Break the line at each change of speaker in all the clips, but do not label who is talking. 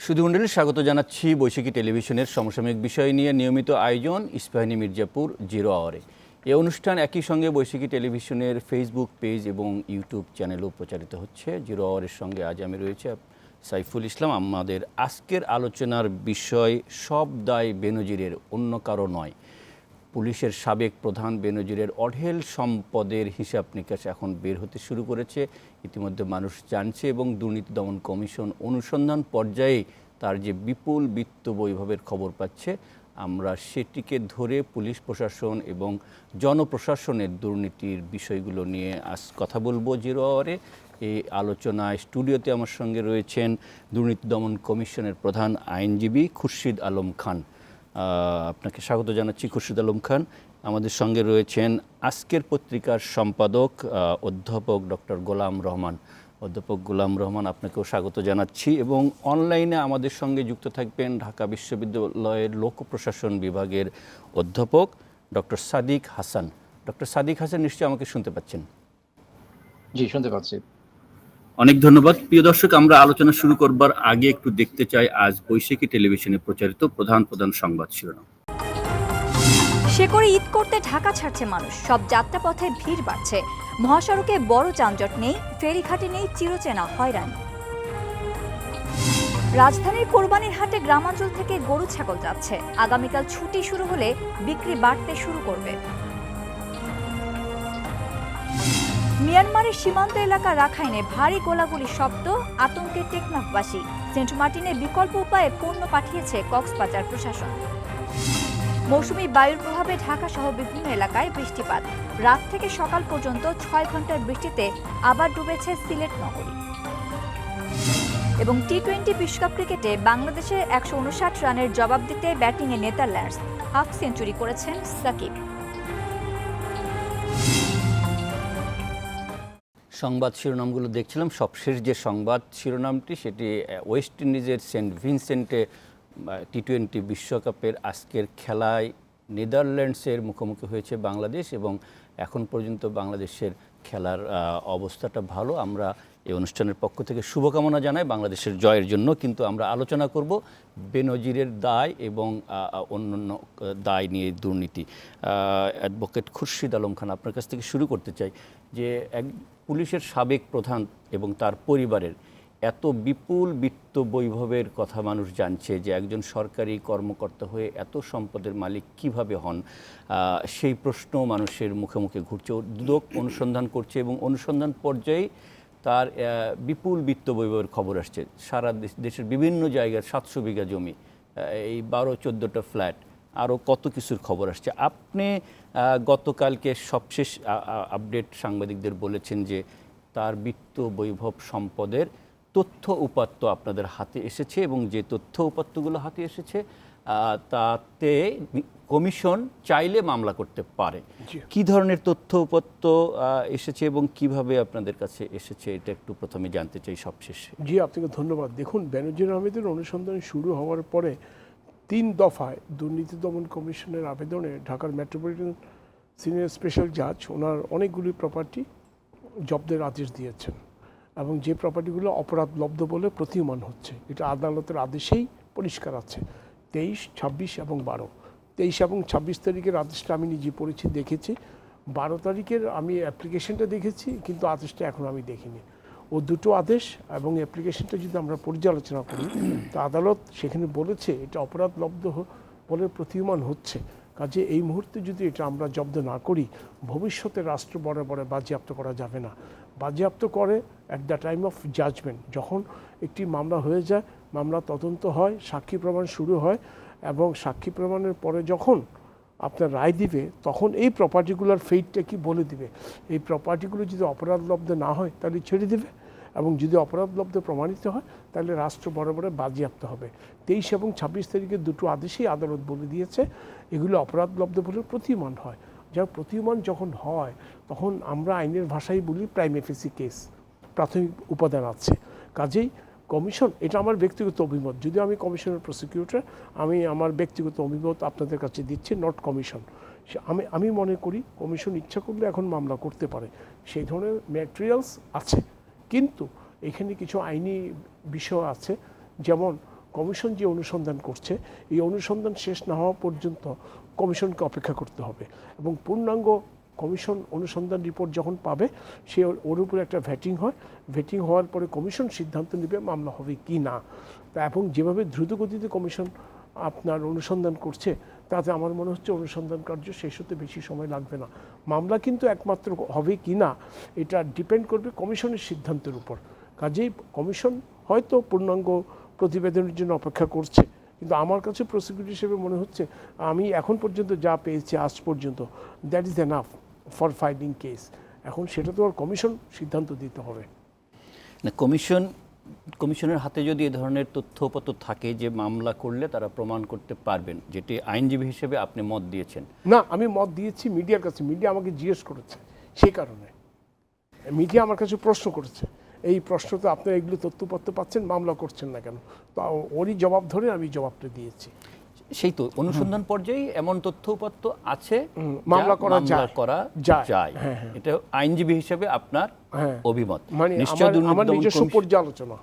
সুধীমণ্ডলী স্বাগত জানাচ্ছি বৈশাখী টেলিভিশনের সমসাময়িক বিষয় নিয়ে নিয়মিত আয়োজন ইস্পাহানী মির্জাপুর জিরো আওয়ারে। এই অনুষ্ঠান একই সঙ্গে বৈশাখী টেলিভিশনের ফেসবুক পেজ এবং ইউটিউব চ্যানেলেও প্রচারিত হচ্ছে। জিরো আওয়ারের সঙ্গে আজ আমি রয়েছে সাইফুল ইসলাম। আমাদের আজকের আলোচনার বিষয় সব দায় বেনজিরের, অন্য কারো নয়। পুলিশের সাবেক প্রধান বেনজিরের অঢেল সম্পদের হিসাব নিকাশ এখন বের হতে শুরু করেছে। ইতিমধ্যে মানুষ জানছে এবং দুর্নীতি দমন কমিশন অনুসন্ধান পর্যায়ে তার যে বিপুল বিত্ত বৈভবের খবর পাচ্ছে, আমরা সেটিকে ধরে পুলিশ প্রশাসন এবং জনপ্রশাসনের দুর্নীতির বিষয়গুলো নিয়ে আজ কথা বলবো জিরো আওয়ারে। এই আলোচনায় স্টুডিওতে আমার সঙ্গে রয়েছেন দুর্নীতি দমন কমিশনের প্রধান আইনজীবী খুরশিদ আলম খান। আপনাকে স্বাগত জানাচ্ছি খুরশিদ আলম খান। আমাদের সঙ্গে রয়েছেন আজকের পত্রিকার সম্পাদক অধ্যাপক ডক্টর গোলাম রহমান। অধ্যাপক গোলাম রহমান, আপনাকেও স্বাগত জানাচ্ছি। এবং অনলাইনে আমাদের সঙ্গে যুক্ত থাকবেন ঢাকা বিশ্ববিদ্যালয়ের লোক প্রশাসন বিভাগের অধ্যাপক ডক্টর সাদিক হাসান। ডক্টর সাদিক হাসান, নিশ্চয়ই আমাকে শুনতে পাচ্ছেন?
জি, শুনতে পাচ্ছি।
অনেক ধন্যবাদ। প্রিয় দর্শক, আমরা আলোচনা শুরু করবার আগে একটু দেখতে চাই আজ বৈশাখী টেলিভিশনে প্রচারিত প্রধান প্রধান সংবাদ শিরোনাম।
সে করে ঈদ করতে ঢাকা ছাড়ছে মানুষ, সব যাত্রাপথে ভিড় বাড়ছে। মহাসড়কে বড় যানজট নেই, ফেরিঘাটে নেই চিরচেনা হয়রানি। রাজধানীর কোরবানির হাটে গ্রামাঞ্চল থেকে গরু ছাগল যাচ্ছে। আগামীকাল ছুটি শুরু হলে বিক্রি বাড়তে শুরু করবে। মিয়ানমারের সীমান্ত এলাকা রাখাইনে ভারী গোলাগুলির শব্দ, আতঙ্কে টেকনাফবাসী। সেন্ট মার্টিনে বিকল্প উপায়ে পণ্য পাঠিয়েছে কক্সবাজার প্রশাসন। মৌসুমী বায়ুর প্রভাবে ঢাকা সহ বিভিন্ন এলাকায় বৃষ্টিপাত। রাত থেকে সকাল পর্যন্ত 6 ঘন্টার বৃষ্টিতে আবার ডুবেছে সিলেট নগরী। এবং টি-20 বিশ্বকাপ ক্রিকেটে বাংলাদেশের 159 রানের জবাব দিতে ব্যাটিংয়ে নেদারল্যান্ডস, হাফ সেঞ্চুরি করেছেন সাকিব।
সংবাদ শিরোনামগুলো দেখছিলাম। সবশেষ যে সংবাদ শিরোনামটি, সেটি ওয়েস্ট ইন্ডিজের সেন্ট ভিনসেন্টে টি-20 বিশ্বকাপের আজকের খেলায় নেদারল্যান্ডসের মুখোমুখি হয়েছে বাংলাদেশ এবং এখন পর্যন্ত বাংলাদেশের খেলার অবস্থাটা ভালো। আমরা এই অনুষ্ঠানের পক্ষ থেকে শুভকামনা জানাই বাংলাদেশের জয়ের জন্য। কিন্তু আমরা আলোচনা করব বেনজিরের দায় এবং অন্যান্য দায় নিয়ে দুর্নীতি। অ্যাডভোকেট খুরশিদ আলম খান, আপনার কাছ থেকে শুরু করতে চাই যে পুলিশের সাবেক প্রধান এবং তার পরিবারের এত বিপুল বিত্ত বৈভবের কথা মানুষ জানছে, যে একজন সরকারি কর্মকর্তা হয়ে এত সম্পদের মালিক কিভাবে হন, সেই প্রশ্ন মানুষের মুখে মুখে ঘুরছে। দুদক অনুসন্ধান করছে এবং অনুসন্ধান পর্যায়ে তার বিপুল বিত্ত বৈভবের খবর আসছে। সারা দেশের বিভিন্ন জায়গার 700 বিঘা জমি, এই 12-14টা ফ্ল্যাট, আরও কত কিছুর খবর আসছে। আপনি গতকালকে সবশেষ আপডেট সাংবাদিকদের বলেছেন যে তার বিত্ত বৈভব সম্পদের তথ্য উপাত্ত আপনাদের হাতে এসেছে এবং যে তথ্য উপাত্তগুলো হাতে এসেছে তাতে কমিশন চাইলে মামলা করতে পারে। কি ধরনের তথ্য উপাত্ত এসেছে এবং কিভাবে আপনাদের কাছে এসেছে, এটা একটু প্রথমে জানতে চাই সবশেষে।
জি, আপনাকে ধন্যবাদ। দেখুন, বেনজির আহমেদের অনুসন্ধান শুরু হওয়ার পরে 3 দফায় দুর্নীতি দমন কমিশনের আবেদনে ঢাকার মেট্রোপলিটন সিনিয়র স্পেশাল জাজ ওনার অনেকগুলি প্রপার্টি জব্দের আদেশ দিয়েছেন এবং যে প্রপার্টিগুলো অপরাধলব্ধ বলে প্রতীয়মান হচ্ছে, এটা আদালতের আদেশেই পরিষ্কার আছে। 23, 26 এবং 12। 23 এবং 26 তারিখের আদেশটা আমি নিজে পড়েছি, দেখেছি। 12 তারিখের আমি অ্যাপ্লিকেশনটা দেখেছি, কিন্তু আদেশটা এখন আমি দেখিনি। ও দুটো আদেশ এবং অ্যাপ্লিকেশনটা যদি আমরা পর্যালোচনা করি, তো আদালত সেখানে বলেছে এটা অপরাধলব্ধ বলে প্রতীয়মান হচ্ছে। কাজে এই মুহূর্তে যদি এটা আমরা জব্দ না করি, ভবিষ্যতে রাষ্ট্র বরাবরে বাজেয়াপ্ত করা যাবে না। বাজেয়াপ্ত করে at the time of judgement, যখন একটি মামলা হয়ে যায়, মামলা তদন্ত হয়, সাক্ষী প্রমাণ শুরু হয় এবং সাক্ষী প্রমাণের পরে যখন আপনার রায় দিবে, তখন এই প্রপার্টিগুলোর ফেইটটা কি বলে দিবে। এই প্রপার্টিগুলো যদি অপরাধলব্ধ না হয় তাহলে ছেড়ে দেবে, এবং যদি অপরাধলব্ধ প্রমাণিত হয় তাহলে রাষ্ট্র বরাবরে বাজেয়াপ্ত হবে। 23 এবং 26 তারিখের দুটো আদেশেই আদালত বলে দিয়েছে এগুলো অপরাধলব্ধ বলে প্রতীয়মান হয়। যা প্রতীয়মান যখন হয়, তখন আমরা আইনের ভাষায় বলি প্রাইমা ফেসি কেস, প্রাথমিক উপাদান আছে। কাজেই কমিশন, এটা আমার ব্যক্তিগত অভিমত, যদিও আমি কমিশনের প্রসিকিউটর, আমি আমার ব্যক্তিগত অভিমত আপনাদের কাছে দিচ্ছি, নট কমিশন। আমি মনে করি কমিশন ইচ্ছা করলে এখন মামলা করতে পারে, সেই ধরনের ম্যাটেরিয়ালস আছে। কিন্তু এখানে কিছু আইনি বিষয় আছে, যেমন কমিশন যে অনুসন্ধান করছে এই অনুসন্ধান শেষ না হওয়া পর্যন্ত কমিশনকে অপেক্ষা করতে হবে এবং পূর্ণাঙ্গ কমিশন অনুসন্ধান রিপোর্ট যখন পাবে সে ওর উপরে একটা ভেটিং হয়, ভেটিং হওয়ার পরে কমিশন সিদ্ধান্ত নেবে মামলা হবে কি না। তা এবং যেভাবে দ্রুতগতিতে কমিশন আপনার অনুসন্ধান করছে তাতে আমার মনে হচ্ছে অনুসন্ধান কার্য শেষ হতে বেশি সময় লাগবে না। মামলা কিন্তু একমাত্র হবে কি না এটা ডিপেন্ড করবে কমিশনের সিদ্ধান্তের উপর। কাজেই কমিশন হয়তো পূর্ণাঙ্গ প্রতিবেদনের জন্য অপেক্ষা করছে, কিন্তু আমার কাছে প্রসিকিউটর হিসেবে মনে হচ্ছে আমি এখন পর্যন্ত যা পেয়েছি আজ পর্যন্ত that is enough for filing case. এখন সেটা তো আর কমিশন সিদ্ধান্ত দিতে হবে
না। কমিশনের হাতে যদি এ ধরনের তথ্যপত্র থাকে যে মামলা করলে তারা প্রমাণ করতে পারবেন, যেটি আইনজীবী হিসেবে আপনি মত দিয়েছেন।
না, আমি মত দিয়েছি মিডিয়ার কাছে, মিডিয়া আমাকে জিজ্ঞেস করেছে, সেই কারণে মিডিয়া আমার কাছে প্রশ্ন করেছে এই প্রশ্ন তো আপনারা এগুলো তথ্যপত্র পাচ্ছেন মামলা করছেন না কেন, তো ওরই জবাব ধরে আমি জবাবটা দিয়েছি।
সেই তো অনুসন্ধান পর্যায়ে এমন তথ্যপত্র আছে
মামলা করা যায়।
এটা আইনজীবী হিসেবে আপনার অভিমত।
মানে আমার নিজস্ব পর্যালোচনা।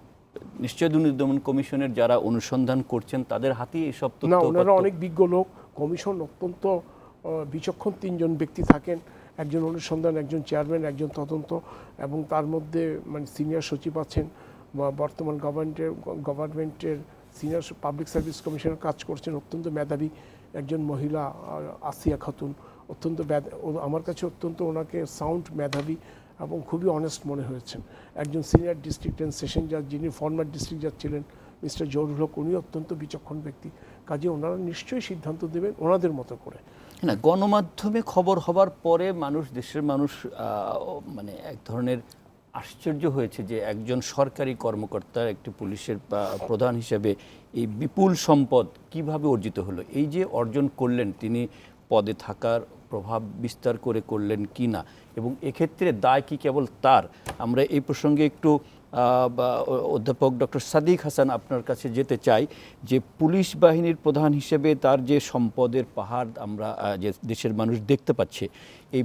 নিশ্চয় দুর্নীতি দমন কমিশনের যারা অনুসন্ধান করছেন তাদের হাতেই এইসব
না,
তথ্য।
ওনারা অনেক বিজ্ঞ লোক, কমিশন অত্যন্ত বিচক্ষণ, 3 জন ব্যক্তি থাকেন, একজন অনুসন্ধান, একজন চেয়ারম্যান, একজন তদন্ত, এবং তার মধ্যে মানে সিনিয়র সচিব আছেন বা বর্তমান গভর্নমেন্টের সিনিয়র পাবলিক সার্ভিস কমিশনার কাজ করছেন, অত্যন্ত মেধাবী একজন মহিলা আসিয়া খাতুন, অত্যন্ত আমার কাছে অত্যন্ত ওনাকে সাউন্ড, মেধাবী এবং খুবই অনেস্ট মনে হয়েছেন। একজন সিনিয়র ডিস্ট্রিক্ট অ্যান্ড সেশন জাজ, যিনি ফর্মার ডিস্ট্রিক্ট জাজ ছিলেন, মিস্টার জহুরুল হক, উনি অত্যন্ত বিচক্ষণ ব্যক্তি। কাজে ওনারা নিশ্চয়ই সিদ্ধান্ত দেবেন ওনাদের মতো করে।
না, গণমাধ্যমে খবর হবার পরে দেশের মানুষ মানে এক ধরনের আশ্চর্য হয়েছে যে একজন সরকারি কর্মকর্তা, একটি পুলিশের প্রধান হিসেবে এই বিপুল সম্পদ কিভাবে অর্জিত হলো। এই যে অর্জন করলেন, তিনি পদে থাকার প্রভাব বিস্তার করে করলেন কি না, এবং এক্ষেত্রে দায় কি কেবল তার? আমরা এই প্রসঙ্গে একটু অধ্যাপক ডক্টর সাদিক হাসান আপনার কাছে যেতে চাই যে পুলিশ বাহিনীর প্রধান হিসেবে তার যে সম্পদের পাহাড় আমরা যে দেশের মানুষ দেখতে পাচ্ছে, এই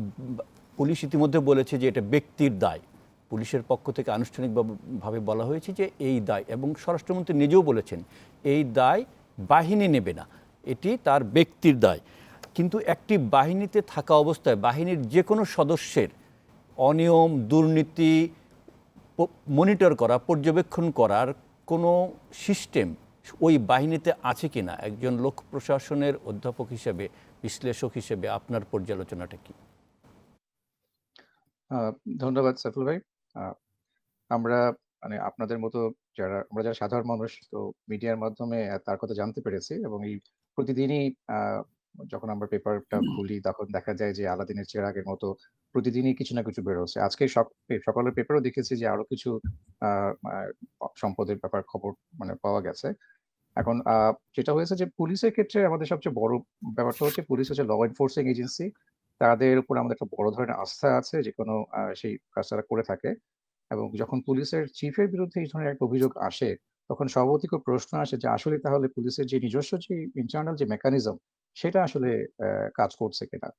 পুলিশ ইতিমধ্যে বলেছে যে এটা ব্যক্তির দায়। পুলিশের পক্ষ থেকে আনুষ্ঠানিকভাবে বলা হয়েছে যে এই দায়, এবং স্বরাষ্ট্রমন্ত্রী নিজেও বলেছেন এই দায় বাহিনী নেবে না, এটি তার ব্যক্তির দায়। কিন্তু একটি বাহিনীতে থাকা অবস্থায় বাহিনীর যে কোনো সদস্যের অনিয়ম, দুর্নীতি মনিটর করা, পর্যবেক্ষণ করার কোনো সিস্টেম ওই বাহিনীতে আছে কিনা, একজন লোক প্রশাসনের অধ্যাপক হিসেবে, বিশ্লেষক হিসেবে আপনার পর্যালোচনাটা কি?
ধন্যবাদ সাইফুল ভাই। আমরা মানে আপনাদের মতো আমরা যারা সাধারণ মানুষ, তো মিডিয়ার মাধ্যমে তার কথা জানতে পেরেছি, এবং এই প্রতিদিনই যখন আমরা পেপারটা খুলি তখন দেখা যায় যে আলাদিনের চেরাগের মতো প্রতিদিনই কিছু না কিছু বেরোচ্ছে। আজকে সকালের পেপারও দেখেছি যে আরো কিছু সম্পদের ব্যাপার খবর মানে পাওয়া গেছে। এখন যেটা হয়েছে যে পুলিশের ক্ষেত্রে আমাদের সবচেয়ে বড় ব্যাপারটা হচ্ছে পুলিশ হচ্ছে ল এনফোর্সিং এজেন্সি, তাদের উপর আমাদের একটা বড় ধরনের আস্থা আছে যে কোনো সেই কাজ তারা করে থাকে। এবং যখন পুলিশের চিফের বিরুদ্ধে এই ধরনের একটা অভিযোগ আসে তখন স্বাভাবিক প্রশ্ন আসে যে আসলে তাহলে পুলিশের যে নিজস্ব যে ইন্টারনাল যে মেকানিজম সেটা আসলে কাজ করছে কিনা।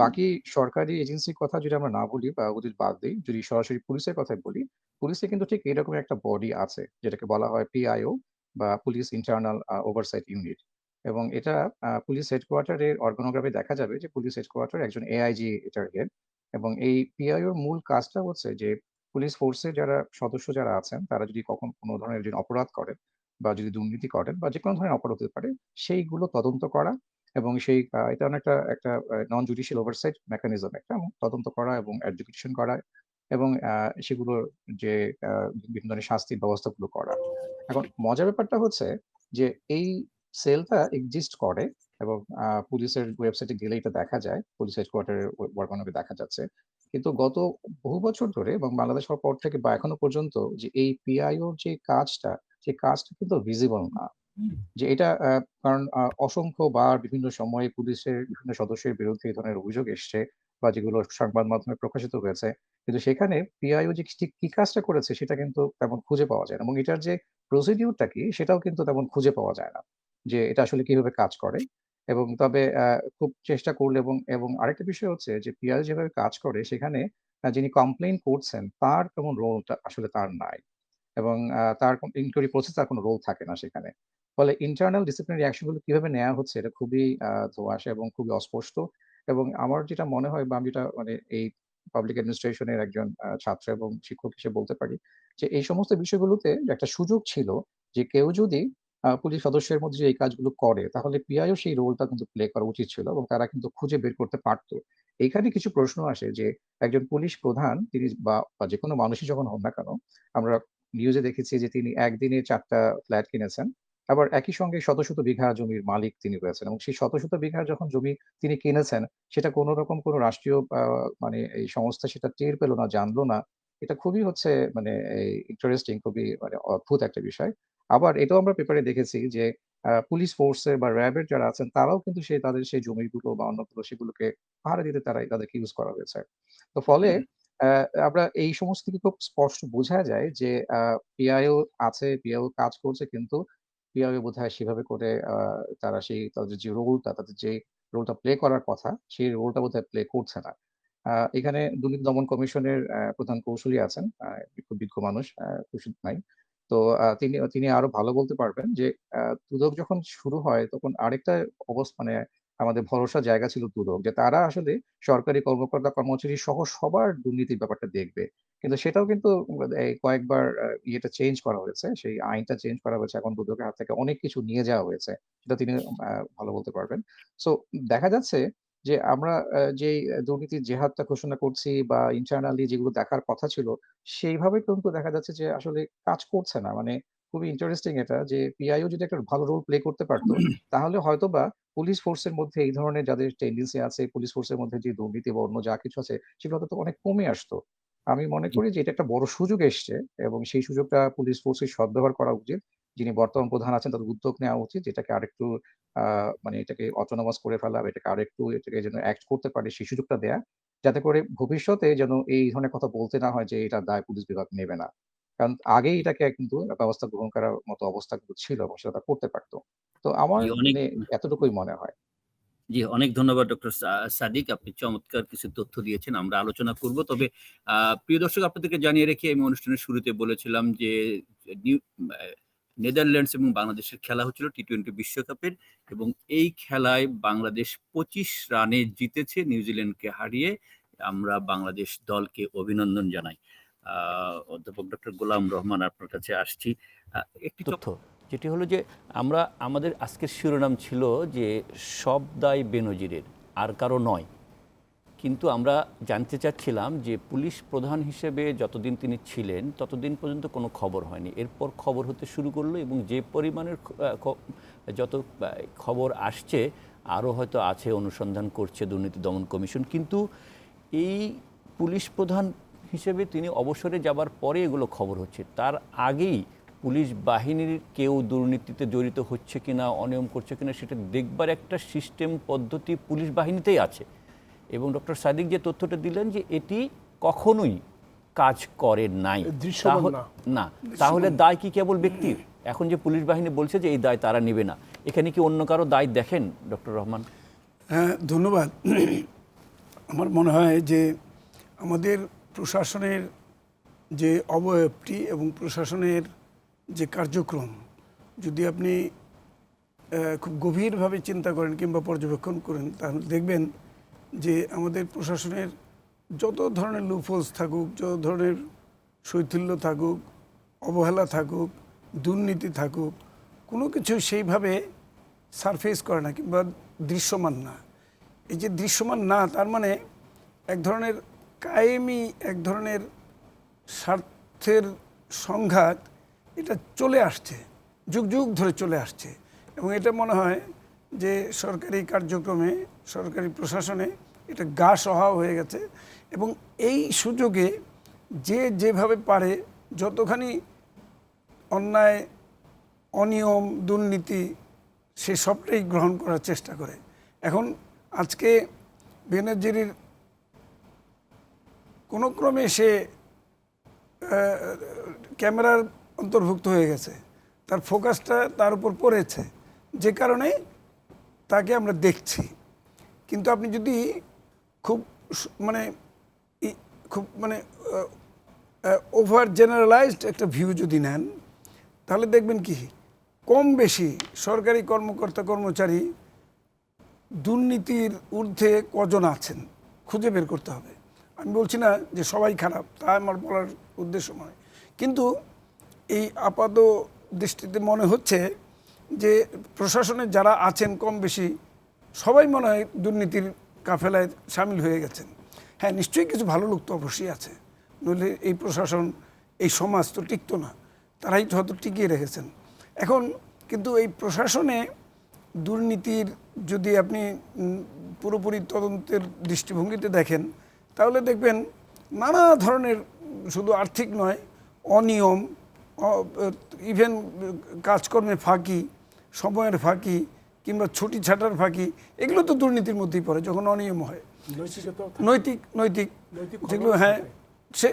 বাকি সরকারি এজেন্সির কথা যদি আমরা না বলি বা যদি বাদ দিই, যদি সরাসরি পুলিশের কথাই বলি, পুলিশে কিন্তু ঠিক এরকম একটা বডি আছে যেটাকে বলা হয় পিআইও বা পুলিশ ইন্টারনাল ওভারসাইট ইউনিট। এবং এটা পুলিশ হেডকোয়ার্টারের অর্গানোগ্রামে দেখা যাবে যে পুলিশ হেডকোয়ার্টার একজন এআইজি এটার হেড। এবং এই পিআইওর মূল কাজটা হচ্ছে যে পুলিশ ফোর্সে যারা সদস্য যারা আছেন তারা যদি কখন কোনো ধরনের যদি অপরাধ করেন বা যদি দুর্নীতি করেন বা যে কোনো ধরনের অপরাধ হতে পারে সেইগুলো তদন্ত করা, এবং সেই এটা অনেকটা একটা নন জুডিশিয়াল ওভারসাইট মেকানিজম একটা, তদন্ত করা এবং এডুকেশন করা এবং সেগুলোর যে বিভিন্ন ধরনের শাস্তির ব্যবস্থাগুলো করা। এখন মজার ব্যাপারটা হচ্ছে যে এই সেলটা এক্সিস্ট করে এবং পুলিশের ওয়েবসাইটে গেলে এটা দেখা যায়, পুলিশ হেডকোয়ার্টারের ওয়ার্কনাবে দেখা যাচ্ছে। কিন্তু গত বহু বছর ধরে এবং বাংলাদেশ হওয়ার পর থেকে বা এখনো পর্যন্ত যে এই পিআইও যে কাজটা, সেই কাজটা কিন্তু ভিজিবল না। যে এটা কারণ অসংখ্যবার বিভিন্ন সময়ে পুলিশের বিভিন্ন সদস্যের বিরুদ্ধে এই ধরনের অভিযোগ এসছে বা যেগুলো সংবাদ মাধ্যমে প্রকাশিত হয়েছে, কিন্তু সেখানে পিআইও যে ঠিক কি কাজটা করেছে সেটা কিন্তু তেমন খুঁজে পাওয়া যায় না, এবং এটার যে প্রসিডিউরটা কি সেটাও কিন্তু তেমন খুঁজে পাওয়া যায় না যে এটা আসলে কিভাবে কাজ করে। এবং তবে খুব চেষ্টা করলে এবং আরেকটা বিষয় হচ্ছে যে পিআইও যেভাবে কাজ করে সেখানে যিনি কমপ্লেইন করছেন তার তেমন রোলটা আসলে তার নাই। এবং তার ইনকোয়ারি প্রসেস তার কোনো রোল থাকে না সেখানে। ফলে ইন্টারনাল ডিসিপ্লিনারি অ্যাকশন গুলো কিভাবে নেওয়া হচ্ছে এটা খুবই ধোঁয়াশা এবং খুবই অস্পষ্ট। এবং আমার যেটা মনে হয় বা আমি যেটা মানে এই পাবলিক অ্যাডমিনিস্ট্রেশন এর একজন ছাত্র এবং শিক্ষক হিসেবে বলতে পারি যে এই সমস্ত বিষয়গুলোতে একটা সুযোগ ছিল যে কেউ যদি পুলিশ সদস্যের মধ্যে যে এই কাজগুলো করে তাহলে পিআইও সেই রোলটা কিন্তু প্লে করা উচিত ছিল এবং তারা কিন্তু খুঁজে বের করতে পারত। এইখানে কিছু প্রশ্ন আসে যে একজন পুলিশ প্রধান তিনি বা যেকোনো মানুষই যখন হন না কেন, আমরা নিউজে দেখেছি যে তিনি একদিনে ৪ টা ফ্ল্যাট কিনেছেন। আবার একই সঙ্গে শত, শত বিঘা জমির মালিক তিনি রয়েছেন এবং সেই শত, শত বিঘা যখন জমি তিনি কিনেছেন সেটা কোনো রকম কোনো রাষ্ট্রীয় মানে এই সংস্থা সেটা টের পেল না, জানলো না। এটা খুবই হচ্ছে মানে এই ইন্টারেস্টিং, খুবই মানে অদ্ভুত একটা বিষয়। আবার এটাও আমরা পেপারে দেখেছি যে পুলিশ ফোর্সের বা র‍্যাবের যারা আছেন তারাও কিন্তু তাদের সেই জমিগুলো বা অন্যগুলো সেগুলোকে পাহারা দিতে তাদেরকে ইউজ করা হয়েছে। তো ফলে অ্যা আমরা এই সমস্ত থেকে খুব স্পষ্ট বোঝা যায় যে পিআইও আছে, পিআইও কাজ করছে কিন্তু পিআইও বোধহয় সেভাবে করে তারা তাদের যে রোলটা, তাদের যে রোলটা প্লে করার কথা, সেই রোলটা বোধহয় প্লে করছে না। এখানে দুর্নীতি দমন কমিশনের প্রধান কৌঁসুলি আছেন। খুব বিজ্ঞ মানুষ, খুরশিদ ভাই। তো তিনি তিনি আরো ভালো বলতে পারবেন যে দুদক যখন শুরু হয় তখন আরেকটা মানে আমাদের ভরসার জায়গা ছিল দুদক যে তারা আসলে সরকারি কর্মকর্তা-কর্মচারী সহ সবার দুর্নীতির ব্যাপারটা দেখবে। কিন্তু সেটাও কিন্তু এই কয়েকবার ইয়েটা চেঞ্জ করা হয়েছে। সেই আইনটা চেঞ্জ করা হয়েছে। এখন দুদকের হাত থেকে অনেক কিছু নিয়ে যাওয়া হয়েছে। সেটা তিনি ভালো বলতে পারবেন। সো দেখা যাচ্ছে যে আমরা যেই দুর্নীতির জেহাদটা ঘোষণা করছি বা ইন্টারনালি যেগুলো দেখার কথা ছিল, সেইভাবে কিন্তু দেখা যাচ্ছে যে আসলে কাজ করছে না। মানে খুবই ইন্টারেস্টিং এটা যে পিআইও যদি একটা ভালো রোল প্লে করতে পারত, তাহলে হয়তোবা পুলিশ ফোর্সের মধ্যে এই ধরনের যাদের টেনডেন্সি আছে, পুলিশ ফোর্সের মধ্যে যে দুর্নীতি বা অন্য যা কিছু আছে, সেগুলো হয়তো অনেক কমে আসতো। আমি মনে
জি,
করি যে এটা একটা বড় সুযোগ এসছে এবং সেই সুযোগটা পুলিশ ফোর্সের সদ্ব্যবহার করা উচিত। যিনি বর্তমান প্রধান আছেন তাদের উদ্যোগ নেওয়া উচিত যেটাকে আরেকটু আ মানে এটাকে অটোনমাস করে ফেলা, এটাকে আরেকটু এটাকে যেন অ্যাক্ট করতে পারে সেই সুযোগটা দেয়া। যাতে করে ভবিষ্যতে যেন এই ধরনের কথা বলতে না হয় যে এটার দায় পুলিশ বিভাগ নেবে না। কারণ আগেই এটাকে কিন্তু ব্যবস্থা গ্রহণ করার মতো অবস্থা কিন্তু ছিল এবং সেটা তারা করতে পারত। তো আমার
জি, অনেক
মানে এতটুকুই মনে হয়।
জি, অনেক ধন্যবাদ ডক্টর সাদিক। আপনি চমৎকার কিছু তথ্য দিয়েছেন। আমরা আলোচনা করব। তবে আ প্রিয় দর্শক আপনাদেরকে জানিয়ে রেখে আমি অনুষ্ঠানের শুরুতে বলেছিলাম যে নিউ আ নেদারল্যান্ডস এবং বাংলাদেশের খেলা হচ্ছিল টি-20 বিশ্বকাপের এবং এই খেলায় বাংলাদেশ ২৫ রানে জিতেছে নিউজিল্যান্ডকে হারিয়ে। আমরা বাংলাদেশ দলকে অভিনন্দন জানাই। আ অধ্যাপক ডক্টর গোলাম রহমান আপনার কাছে আসছি। আ একটি তথ্য যেটি হলো যে আমাদের আজকের শিরোনাম ছিল যে সব দায় বেনজিরের, আর কারো নয়। কিন্তু আমরা জানতে চাচ্ছিলাম যে পুলিশ প্রধান হিসেবে যতদিন তিনি ছিলেন ততদিন পর্যন্ত কোনো খবর হয়নি। এরপর খবর হতে শুরু করলো এবং যে পরিমাণের যত খবর আসছে আরও হয়তো আছে, অনুসন্ধান করছে দুর্নীতি দমন কমিশন। কিন্তু এই পুলিশ প্রধান হিসেবে তিনি অবসরে যাবার পরে এগুলো খবর হচ্ছে। তার আগেই পুলিশ বাহিনীর কেউ দুর্নীতিতে জড়িত হচ্ছে কিনা, অনিয়ম করছে কিনা সেটা দেখবার একটা সিস্টেম পদ্ধতি পুলিশ বাহিনীতেই আছে। এবং ডক্টর সাদিক যে তথ্যটা দিলেন যে এটি কখনোই কাজ করে নাই,
দৃশ্যমান না।
না, তাহলে দায় কি কেবল ব্যক্তির? এখন যে পুলিশ বাহিনী বলছে যে এই দায় তারা নেবে না, এখানে কি অন্য কারো দায় দেখেন ডক্টর রহমান?
হ্যাঁ, ধন্যবাদ। আমার মনে হয় যে আমাদের প্রশাসনের যে অবয়বটি এবং প্রশাসনের যে কার্যক্রম যদি আপনি খুব গভীরভাবে চিন্তা করেন কিংবা পর্যবেক্ষণ করেন তাহলে দেখবেন যে আমাদের প্রশাসনের যত ধরনের লুপহোলস থাকুক, যত ধরনের শৈথিল্য থাকুক, অবহেলা থাকুক, দুর্নীতি থাকুক, কোনো কিছু সেইভাবে সারফেস করে না কিংবা দৃশ্যমান না। এই যে দৃশ্যমান না তার মানে এক ধরনের কায়েমি এক ধরনের স্বার্থের সংঘাত এটা চলে আসছে, যুগ যুগ ধরে চলে আসছে। এবং এটা মনে হয় যে সরকারি কার্যক্রমে, সরকারি প্রশাসনে এটা গা সহা হয়ে গেছে। এবং এই সুযোগে যে যেভাবে পারে যতখানি অন্যায়, অনিয়ম, দুর্নীতি সে সবটাই গ্রহণ করার চেষ্টা করে। এখন আজকে বেনজিরের কোনো ক্রমে সে ক্যামেরার অন্তর্ভুক্ত হয়ে গেছে, তার ফোকাসটা তার উপর পড়েছে, যে কারণে তাকে আমরা দেখছি। কিন্তু আপনি যদি খুব মানে ওভার জেনারেলাইজড একটা ভিউ যদি নেন, তাহলে দেখবেন কি কম বেশি সরকারি কর্মকর্তা কর্মচারী দুর্নীতির ঊর্ধ্বে কজন আছেন খুঁজে বের করতে হবে। আমি বলছি না যে সবাই খারাপ, তা আমার বলার উদ্দেশ্য নয়, কিন্তু এই আপাত দৃষ্টিতে মনে হচ্ছে যে প্রশাসনে যারা আছেন কম বেশি সবাই মনে হয় দুর্নীতির কাফেলায় সামিল হয়ে গেছেন। হ্যাঁ, নিশ্চয়ই কিছু ভালো লোক তো অবশ্যই আছে, নইলে এই প্রশাসন এই সমাজ তো টিকতো না, তারাই তো হয়তো টিকিয়ে রেখেছেন। এখন কিন্তু এই প্রশাসনে দুর্নীতির যদি আপনি পুরোপুরি তদন্তের দৃষ্টিভঙ্গিতে দেখেন, তাহলে দেখবেন নানা ধরনের, শুধু আর্থিক নয়, অনিয়ম, ইভেন কাজকর্মে ফাঁকি, সময়ের ফাঁকি কিংবা ছুটি ছাটার ফাঁকি, এগুলো তো দুর্নীতির মধ্যেই পড়ে যখন অনিয়ম হয়। নৈতিক যেগুলো, হ্যাঁ,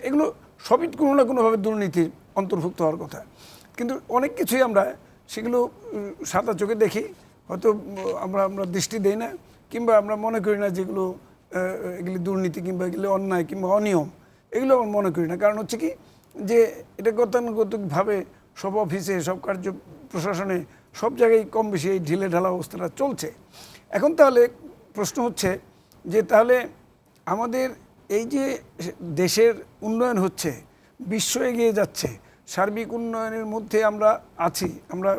এগুলো সবই কোনো না কোনোভাবে দুর্নীতির অন্তর্ভুক্ত হওয়ার কথা। কিন্তু অনেক কিছুই আমরা সেগুলো সাদা চোখে দেখি, হয়তো আমরা দৃষ্টি দেই না, কিংবা আমরা মনে করি না যেগুলো এগুলি দুর্নীতি কিংবা এগুলি অন্যায় কিংবা অনিয়ম, এগুলো আমরা মনে করি না। কারণ হচ্ছে কি যে এটা গতানুগতিকভাবে সব অফিসে, সব কার্য প্রশাসনে, সব জায়গায় কম বেশি এই ঢিলে ঢালা অবস্থাটা চলছে। এখন তাহলে প্রশ্ন হচ্ছে যে তাহলে আমাদের এই যে দেশের উন্নয়ন হচ্ছে, বিশ্ব এগিয়ে যাচ্ছে, সার্বিক উন্নয়নের মধ্যে আমরা আছি, আমরা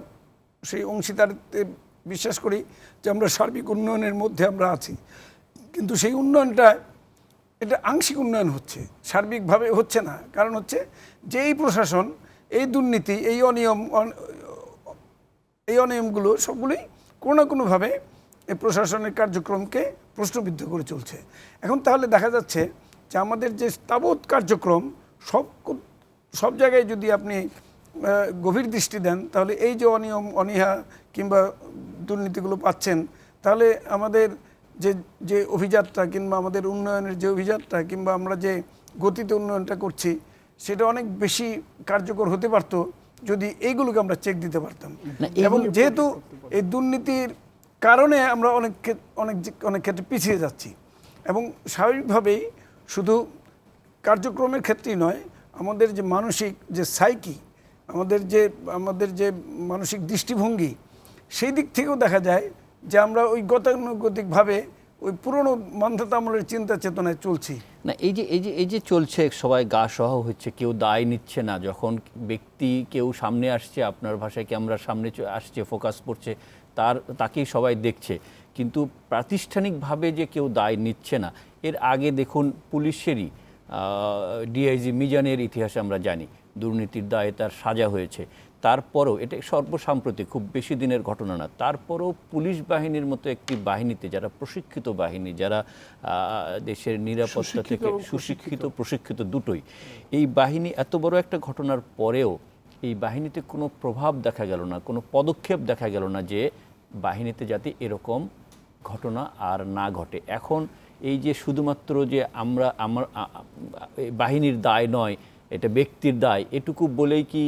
সেই অংশীদারিত্বে বিশ্বাস করি যে আমরা সার্বিক উন্নয়নের মধ্যে আমরা আছি, কিন্তু সেই উন্নয়নটা এটা আংশিক উন্নয়ন হচ্ছে, সার্বিকভাবে হচ্ছে না। কারণ হচ্ছে যে এই প্রশাসন এই দুর্নীতি, এই অনিয়মগুলো সবগুলোই কোনো না কোনোভাবে এই প্রশাসনের কার্যক্রমকে প্রশ্নবিদ্ধ করে চলছে। এখন তাহলে দেখা যাচ্ছে যে আমাদের যে স্থাবৎ কার্যক্রম সব জায়গায় যদি আপনি গভীর দৃষ্টি দেন, তাহলে এই যে অনিয়ম, অনীহা কিংবা দুর্নীতিগুলো পাচ্ছেন, তাহলে আমাদের যে অভিযাত্রা কিংবা আমাদের উন্নয়নের যে অভিযাত্রা কিংবা আমরা যে গতিতে উন্নয়নটা করছি, সেটা অনেক বেশি কার্যকর হতে পারত যদি এইগুলোকে আমরা চেক দিতে পারতাম। এবং যেহেতু এই দুর্নীতির কারণে আমরা অনেক ক্ষেত্রে পিছিয়ে যাচ্ছি, এবং স্বাভাবিকভাবেই শুধু কার্যক্রমের ক্ষেত্রেই নয়, আমাদের যে মানসিক যে সাইকি, আমাদের যে মানসিক দৃষ্টিভঙ্গি, সেই দিক থেকেও দেখা যায় যে আমরা ওই গতানুগতিকভাবে ওই পুরনো মান্ধাতা আমলের চিন্তা চেতনায় চলছি
না। এই যে চলছে, সবাই গা সহ হচ্ছে, কেউ দায় নিচ্ছে না। যখন ব্যক্তি কেউ সামনে আসছে, আপনার ভাষায় কি আমরা সামনে আসছে, ফোকাস পড়ছে, তাকেই সবাই দেখছে, কিন্তু প্রাতিষ্ঠানিকভাবে যে কেউ দায় নিচ্ছে না। এর আগে দেখুন পুলিশেরই ডিআইজি মিজানের ইতিহাস আমরা জানি, দুর্নীতির দায়ে তার সাজা হয়েছে। তারপরও এটা সর্বসাম্প্রতিক, খুব বেশি দিনের ঘটনা না, তারপরও পুলিশ বাহিনীর মতো একটি বাহিনীতে, যারা প্রশিক্ষিত বাহিনী, যারা দেশের নিরাপত্তা থেকে প্রশিক্ষিত দুটোই, এই বাহিনী এত বড় একটা ঘটনার পরেও এই বাহিনীতে কোনো প্রভাব দেখা গেল না, কোনো পদক্ষেপ দেখা গেল না যে বাহিনীতে যাতে এরকম ঘটনা আর না ঘটে। এখন এই যে শুধুমাত্র যে আমার বাহিনীর দায় নয়, এটা ব্যক্তির দায়, এটুকু বলেই কি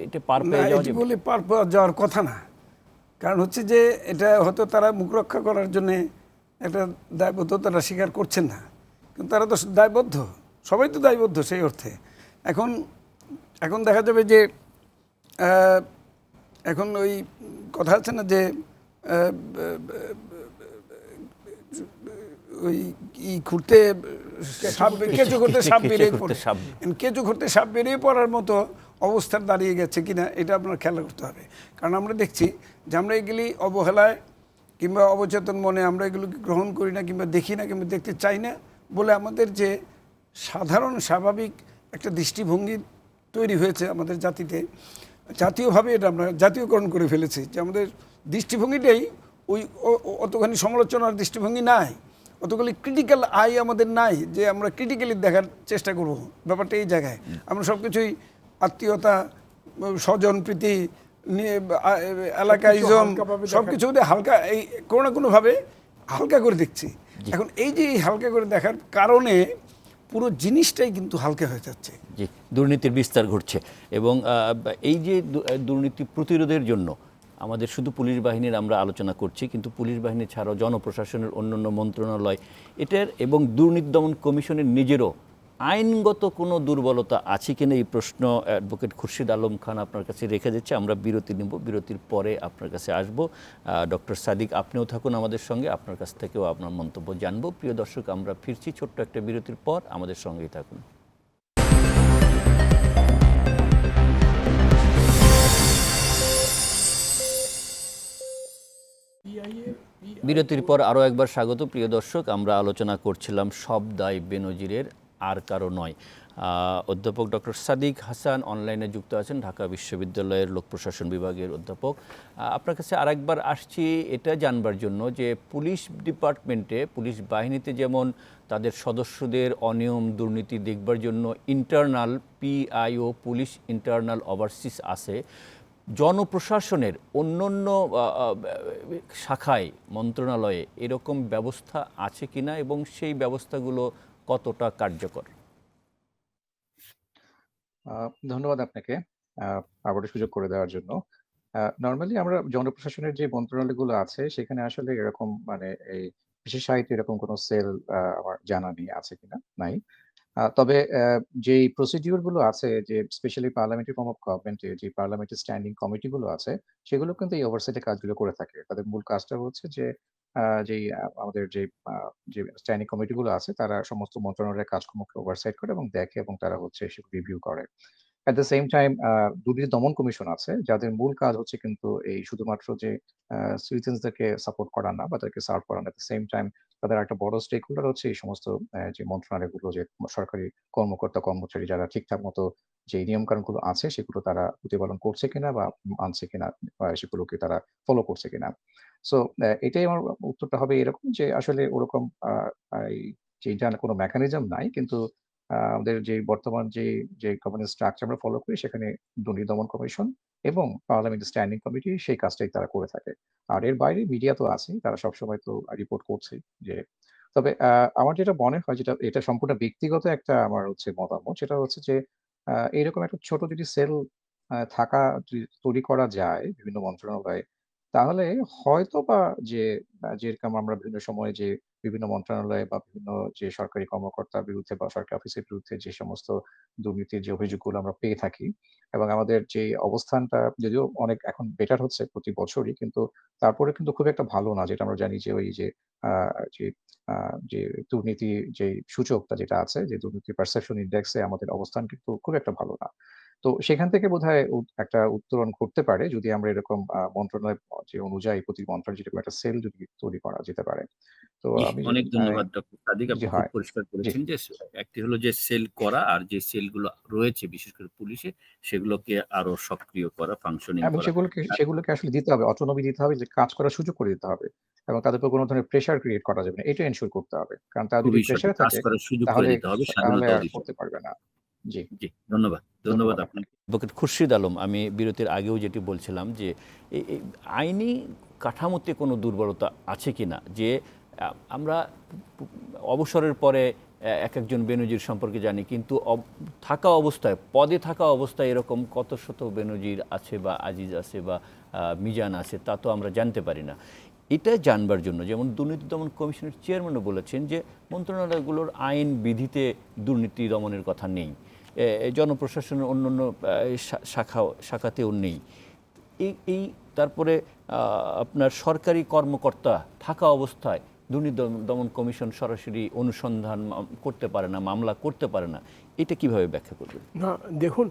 এটা পার পেয়ে যাওয়া যাবে?
বলে পার পাওয়া যাওয়ার কথা না। কারণ হচ্ছে যে এটা হয়তো তারা মুখ রক্ষা করার জন্য একটা দায়বদ্ধতাটা স্বীকার করছেন না, কিন্তু তারা তো দায়বদ্ধ, সবাই তো দায়বদ্ধ সেই অর্থে। এখন দেখা যাবে যে এখন ওই কথা আছে না যে ওই ঘুরতে কেঁচো ঘুরতে সাপ বেরিয়ে পড়ে, কেঁচো ঘুরতে সাপ বেরিয়ে পড়ার মতো অবস্থার দাঁড়িয়ে গেছে কিনা এটা আপনার খেয়াল করতে হবে। কারণ আমরা দেখছি যে আমরা এগুলি অবহেলায় কিংবা অবচেতন মনে আমরা এগুলোকে গ্রহণ করি না কিংবা দেখি না কিংবা দেখতে চাই না বলে আমাদের যে সাধারণ স্বাভাবিক একটা দৃষ্টিভঙ্গি তৈরি হয়েছে আমাদের জাতিতে, জাতীয়ভাবে এটা আমরা জাতীয়করণ করে ফেলেছি যে আমাদের দৃষ্টিভঙ্গিটাই ওই অতখানি সমালোচনার দৃষ্টিভঙ্গি নাই, অতগুলি ক্রিটিক্যাল আই আমাদের নাই যে আমরা ক্রিটিক্যালি দেখার চেষ্টা করব। ব্যাপারটা এই জায়গায় আমরা সব কিছুই আত্মীয়তা, স্বজন প্রীতি, এলাকাইজম সব কিছু হালকা, এই কোনো না কোনোভাবে হালকা করে দেখছি। এখন এই যে হালকা করে দেখার কারণে পুরো জিনিসটাই কিন্তু হালকা হয়ে যাচ্ছে।
জি, দুর্নীতির বিস্তার ঘটছে। এবং এই যে দুর্নীতি প্রতিরোধের জন্য আমাদের শুধু পুলিশ বাহিনীর আমরা আলোচনা করছি, কিন্তু পুলিশ বাহিনী ছাড়াও জনপ্রশাসনের অন্যান্য মন্ত্রণালয় এটার এবং দুর্নীতি দমন কমিশনের নিজেরও আইনগত কোনো দুর্বলতা আছে কিনা এই প্রশ্ন অ্যাডভোকেট খুরশিদ আলম খান আপনার কাছে রেখে দিচ্ছে। আমরা বিরতি নেব, বিরতির পরে আপনার কাছে আসব। ডক্টর সাদিক, আপনিও থাকুন আমাদের সঙ্গে, আপনার কাছ থেকেও আপনার মন্তব্য জানবো। প্রিয় দর্শক, আমরা ফিরছি ছোট্ট একটা বিরতির পর, আমাদের সঙ্গেই থাকুন। বিরতির পর আরও একবার স্বাগত। প্রিয় দর্শক, আমরা আলোচনা করছিলাম সব দায় বেনজিরের, আর কারো নয়। অধ্যাপক ডক্টর সাদিক হাসান অনলাইনে যুক্ত আছেন, ঢাকা বিশ্ববিদ্যালয়ের লোক প্রশাসন বিভাগের অধ্যাপক। আপনার কাছে আরেকবার আসছি এটা জানবার জন্য যে পুলিশ ডিপার্টমেন্টে, পুলিশ বাহিনীতে যেমন তাদের সদস্যদের অনিয়ম দুর্নীতি দেখবার জন্য internal PIO, police internal Overseas আছে, জনপ্রশাসনের অন্যান্য শাখায়, মন্ত্রণালয়ে এরকম ব্যবস্থা আছে কিনা এবং সেই ব্যবস্থাগুলো কতটা কার্যকর?
ধন্যবাদ আপনাকে আবারও সুযোগ করে দেওয়ার জন্য। নরমালি আমরা জনপ্রশাসনের যে মন্ত্রণালয়গুলো আছে সেখানে আসলে এরকম মানে এই বিশেষায়িত এরকম কোনো সেল আমার জানা নেই আছে কিনা, নাই। তবে যেই প্রসিডিউর গুলো আছে, যে স্পেশালি পার্লামেন্টারি ফর্ম অফ গভর্নমেন্টে যে পার্লামেন্টারি স্ট্যান্ডিং কমিটি গুলো আছে, সেগুলো কিন্তু এই ওভারসাইটের কাজগুলো করে থাকে। তাদের মূল কাজটা হচ্ছে যে আমাদের যে স্ট্যান্ডিং কমিটি গুলো আছে তারা সমস্ত মন্ত্রণালয়ের কাজকর্মকে ওভারসাইট করে এবং দেখে এবং তারা হচ্ছে সেগুলো রিভিউ করে। এট দ্য সেম টাইম দুর্নীতি দমন কমিশন আছে, যাদের মূল কাজ হচ্ছে কিন্তু এই শুধুমাত্র যে সিটিজেন্সদেরকে সাপোর্ট করা না বা তাদেরকে সার্ভ করা না, এট দ্য সেম টাইম তাদের একটা বড় স্টেক হোল্ডার হচ্ছে এই সমস্ত যে মন্ত্রণালয়গুলো, যে সরকারি কর্মকর্তা কর্মচারী যারা ঠিকঠাক মতো যে নিয়ম কানুনগুলো আছে সেগুলো তারা প্রতিপালন করছে কিনা বা মানছে কিনা, বা সেগুলোকে তারা ফলো করছে কিনা। সো এটাই আমার উত্তরটা হবে এরকম যে আসলে ওরকম এই যে এটা কোনো মেকানিজম নাই, কিন্তু আমাদের যে বর্তমান যে গভর্নেন্স স্ট্রাকচার আমরা ফলো করি সেখানে দুর্নীতি দমন কমিশন এবং পার্লামেন্ট স্ট্যান্ডিং কমিটি সেই কাজটাই তারা করে থাকে। আর এর বাইরে মিডিয়া তো আছেই, তারা সবসময় তো রিপোর্ট করছেই। যে তবে আমার যেটা মনে হয়, যেটা এটা সম্পূর্ণ ব্যক্তিগত একটা আমার হচ্ছে মতামত, সেটা হচ্ছে যে এরকম একটা ছোট যদি সেল থাকা যদি তৈরি করা যায় বিভিন্ন মন্ত্রণালয়ে, তাহলে হয়তোবা যে যেরকম আমরা বিভিন্ন সময়ে যে বিভিন্ন মন্ত্রণালয়ে বা বিভিন্ন যে সরকারি কর্মকর্তার বিরুদ্ধে বা সরকারি অফিসের বিরুদ্ধে যে সমস্ত দুর্নীতির যে অভিযোগগুলো আমরা পেয়ে থাকি, এবং আমাদের যে অবস্থানটা যদিও অনেক এখন বেটার হচ্ছে প্রতি বছরই, কিন্তু তারপরে কিন্তু খুব একটা ভালো না। যেটা আমরা জানি যে ওই যে যে যে দুর্নীতি যে সূচকটা যেটা আছে, যে দুর্নীতি পারসেপশন ইনডেক্সে আমাদের অবস্থান কিন্তু খুব একটা ভালো না। তো সেখান থেকে বোধহয় একটা উত্তরণ ঘটতে পারে যদি আমরা এরকম মন্ত্রণালয় যে অনুযায়ী প্রতি মন্ত্রণালয় যেরকম একটা সেল যদি তৈরি করা যেতে পারে। তো
জি,
আমি
অনেক ধন্যবাদ ডক্টর সাদিক।
জি
আপনি খুব
হয়।
পরিষ্কার
জি।
করেছেন যে একটি হলো যে সেল করা, আর যে সেলগুলো রয়েছে বিশেষ করে পুলিশে সেগুলোকে আরো সক্রিয় করা, ফাংশনিং
এবং
করা।
সেগুলোকে আসলে দিতে হবে, অটোনমি দিতে হবে, যে কাজ করার সুযোগ করে দিতে হবে। এবং তাদের উপর কোন ধরনের প্রেশার ক্রিয়েট করা যাবে না। এটা এনশিওর করতে হবে। কারণ তারা যদি
খুবই সঠিক,
প্রেশারে
কাজ
থাকে
করার সুযোগ করে
তাহলে
দিতে হবে,
তাহলে
স্বাধীনতাও
আর
দিতে
করতে
হবে।
পারবে না। জি,
জি, ধন্যবাদ। ধন্যবাদ
ধন্যবাদ
আপনাকে।
আপনাকে।
অ্যাডভোকেট খুরশিদ আলম, আমি বিরতির আগেও যেটি বলছিলাম যে এই আইনি কাঠামোতে কোনো দুর্বলতা আছে কিনা, যে আমরা অবসরের পরে একজন বেনজির সম্পর্কে জানি, কিন্তু থাকা অবস্থায়, পদে থাকা অবস্থায় এরকম কত শত বেনজির আছে বা আজিজ আছে বা মিজান আছে তা তো আমরা জানতে পারি না। এটা জানবার জন্য যেমন দুর্নীতি দমন কমিশনের চেয়ারম্যানও বলেছেন যে মন্ত্রণালয়গুলোর আইন বিধিতে দুর্নীতি দমনের কথা নেই, জনপ্রশাসনের অন্যান্য শাখাতেও নেই। এই তারপরে আপনার সরকারি কর্মকর্তা থাকা অবস্থায় দুর্নীতি দমন কমিশন সরাসরি অনুসন্ধান করতে পারে না, মামলা করতে পারে না, এটা কিভাবে ব্যাখ্যা করবেন?
না দেখুন,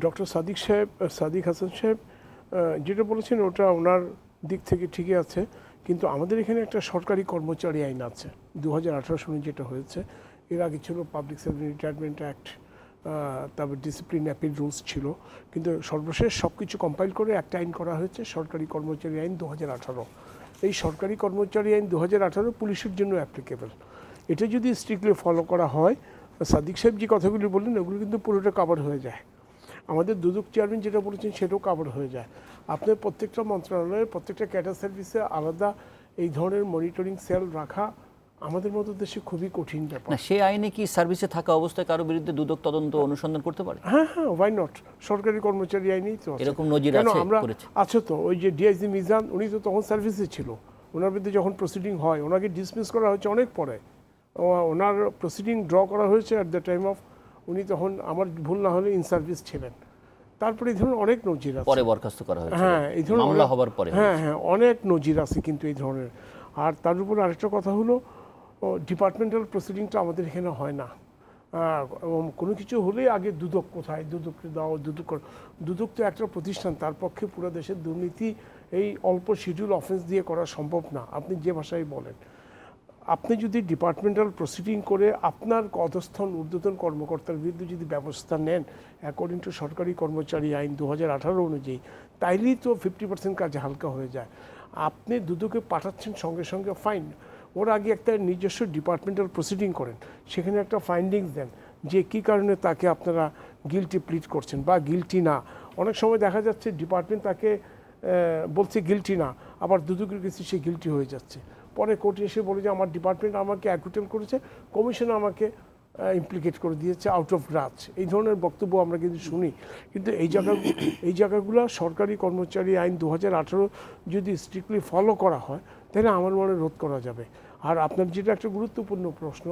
ডক্টর সাদিক হাসান সাহেব যেটা বলেছেন ওটা ওনার দিক থেকে ঠিকই আছে, কিন্তু আমাদের এখানে একটা সরকারি কর্মচারী আইন আছে 2018 সনে যেটা হয়েছে। এর আগে ছিল পাবলিক সার্ভিস রিটায়ারমেন্ট অ্যাক্ট, তারপর ডিসিপ্লিন অ্যাপিল রুলস ছিল, কিন্তু সর্বশেষ সব কিছু কম্পাইল করে একটা আইন করা হয়েছে, সরকারি কর্মচারী আইন 2018। এই সরকারি কর্মচারী আইন 2018 পুলিশের জন্য অ্যাপ্লিকেবল। এটা যদি স্ট্রিক্টলি ফলো করা হয়, সাদিক সাহেব যে কথাগুলি বললেন ওগুলো কিন্তু পুরোটা কভার হয়ে যায়। আমাদের দুদক চেয়ারম্যান যেটা বলেছেন সেটাও কভার হয়ে যায়। আপনার প্রত্যেকটা মন্ত্রণালয়ের প্রত্যেকটা ক্যাডার সার্ভিসে আলাদা এই ধরনের মনিটরিং সেল রাখা আমাদের মতো দেশে খুবই কঠিন ব্যাপার।
না, সেই আইনে কি সার্ভিসে থাকা অবস্থায় কারো বিরুদ্ধে দুদক তদন্ত অনুসন্ধান করতে পারে?
হ্যাঁ, ওয়াই নট, সরকারি কর্মচারী আইনেই তো আছে।
এরকম নজির
কেন
আছে?
আমরা আছে তো, ওই যে ডিআইজি মিজান উনি তো তখন সার্ভিসে ছিল, ওনার বিরুদ্ধে যখন প্রসিডিং হয় ওনাকে ডিসমিস করা হয়েছে অনেক পরে, ওনার প্রসিডিং ড্র করা হয়েছে অ্যাট দ্য টাইম অফ, উনি তখন আমার ভুল না হলে ইন সার্ভিস ছিলেন। তারপরে এই ধরনের অনেক নজির আছে।
পরে বরখাস্ত করা হয়েছে,
হ্যাঁ, এই ধরনের
মামলা হবার পরে।
হ্যাঁ, অনেক নজির আছে কিন্তু এই ধরনের। আর তার উপর আরেকটা কথা হলো, ডিপার্টমেন্টাল প্রসিডিংটা আমাদের এখানে হয় না। কোনো কিছু হলেই আগে দুদক কোথায়, দুদককে দাও, দুদক তো একটা প্রতিষ্ঠান, তার পক্ষে পুরো দেশের দুর্নীতি এই অল্প শিডিউল অফেন্স দিয়ে করা সম্ভব না, আপনি যে ভাষায় বলেন। আপনি যদি ডিপার্টমেন্টাল প্রসিডিং করে আপনার অধস্থন ঊর্ধ্বতন কর্মকর্তার বিরুদ্ধে যদি ব্যবস্থা নেন অ্যাকর্ডিং টু সরকারি কর্মচারী আইন 2018 অনুযায়ী, তাইলেই তো 50% কাজ হালকা হয়ে যায়। আপনি দুদকে পাঠাচ্ছেন সঙ্গে সঙ্গে ফাইন, ওর আগে একটা নিজস্ব ডিপার্টমেন্টাল প্রসিডিং করেন, সেখানে একটা ফাইন্ডিংস দেন যে কী কারণে তাকে আপনারা গিলটি প্লিড করছেন বা গিলটি না। অনেক সময় দেখা যাচ্ছে ডিপার্টমেন্ট তাকে বলছে গিলটি না, আবার দুদকের কাছে সে গিলটি হয়ে যাচ্ছে। পরে কোর্টে এসে বলে যে আমার ডিপার্টমেন্ট আমাকে অ্যাকুইটেল করেছে, কমিশন আমাকে ইমপ্লিকেট করে দিয়েছে আউট অফ গ্রাজ। এই ধরনের বক্তব্য আমরা কিন্তু শুনি। কিন্তু এই জায়গাগুলো সরকারি কর্মচারী আইন 2018 যদি স্ট্রিক্টলি ফলো করা হয় তাহলে আমার মনে রোধ করা যাবে। আর আপনার যেটা একটা গুরুত্বপূর্ণ প্রশ্ন,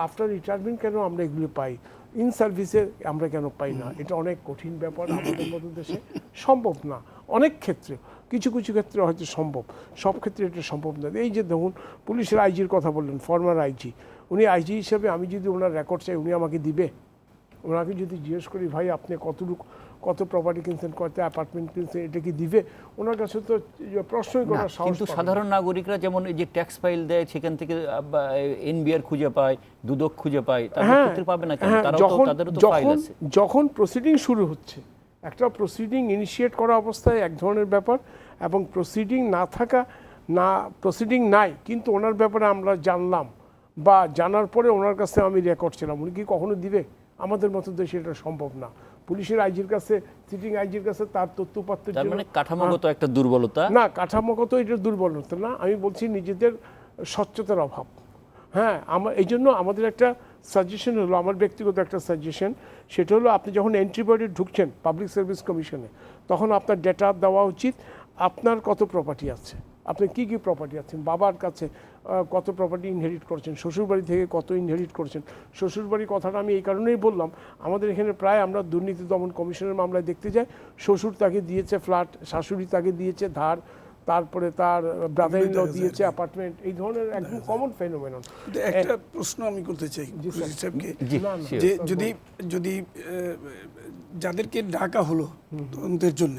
আফটার রিটায়ারমেন্ট কেন আমরা এগুলো পাই, ইন সার্ভিসে আমরা কেন পাই না, এটা অনেক কঠিন ব্যাপার। আমাদের মতো দেশে সম্ভব না, অনেক ক্ষেত্রে, কিছু কিছু ক্ষেত্রে হয়তো সম্ভব, সব ক্ষেত্রে এটা সম্ভব না। এই যে দেখুন পুলিশের আইজির কথা বললেন, ফর্মার আইজি, উনি আইজি হিসেবে আমি যদি ওনার রেকর্ড চাই উনি আমাকে দিবে? ওনাকে যদি জিজ্ঞেস করি ভাই আপনি কত প্রপার্টি কিনছেন, কত অ্যাপার্টমেন্ট কিনছেন, এটা কি দিবে? ওনার কাছে তো প্রশ্নই করার সাহস
কিন্তু
পাবে না।
সাধারণ নাগরিকরা যেমন এই যে ট্যাক্স ফাইল দেয় সেখান থেকে এনবিআর খুঁজে পায়, দুদক খুঁজে পায়, তাদের ক্ষেত্রে পাবে না কেন? তাদেরও তো ফাইল আছে।
যখন প্রসিডিং শুরু হচ্ছে, একটা প্রসিডিং ইনিশিয়েট করা অবস্থায় এক ধরনের ব্যাপার, এবং প্রসিডিং না থাকা, না প্রসিডিং নাই কিন্তু ওনার ব্যাপারে আমরা জানলাম বা জানার পরে ওনার কাছে আমি রেকর্ড ছিলাম, উনি কি কখনো দিবে? আমাদের মতো দেশে এটা সম্ভব না। পুলিশের আইজির কাছে, সিটিং আইজির কাছে তার তথ্যপত্রের
তার
জন্য
মানে কাঠামোগত একটা দুর্বলতা
না, কাঠামোগত এটা দুর্বলতা না, আমি বলছি নিজেদের স্বচ্ছতার অভাব। হ্যাঁ, এই জন্য আমাদের একটা সাজেশন হলো, আমার ব্যক্তিগত একটা সাজেশন, সেটা হলো আপনি যখন এন্ট্রি বডি ঢুকছেন পাবলিক সার্ভিস কমিশনে, তখন আপনার ডেটা দেওয়া উচিত আপনার কত প্রপার্টি আছে, আপনি কি কি প্রপার্টি আছেন, বাবার কাছে কত প্রপার্টি ইনহেরিট করছেন, শ্বশুরবাড়ি থেকে কত ইনহেরিট করছেন। শ্বশুরবাড়ির কথাটা আমি এই কারণেই বললাম, আমাদের এখানে প্রায় আমরা দুর্নীতি দমন কমিশনের মামলায় দেখতে যাই, শ্বশুর তাকে দিয়েছে ফ্ল্যাট, শাশুড়ি তাকে দিয়েছে ধার, তারপরে তার ব্রাদার ইন ল দিয়েছে অ্যাপার্টমেন্ট, এই ধরনের একদম কমন ফেনোমেনন।
একটা প্রশ্ন আমি করতে চাই সাহেবকে, যে যদি যাদেরকে ডাকা হলো তদন্তের জন্য,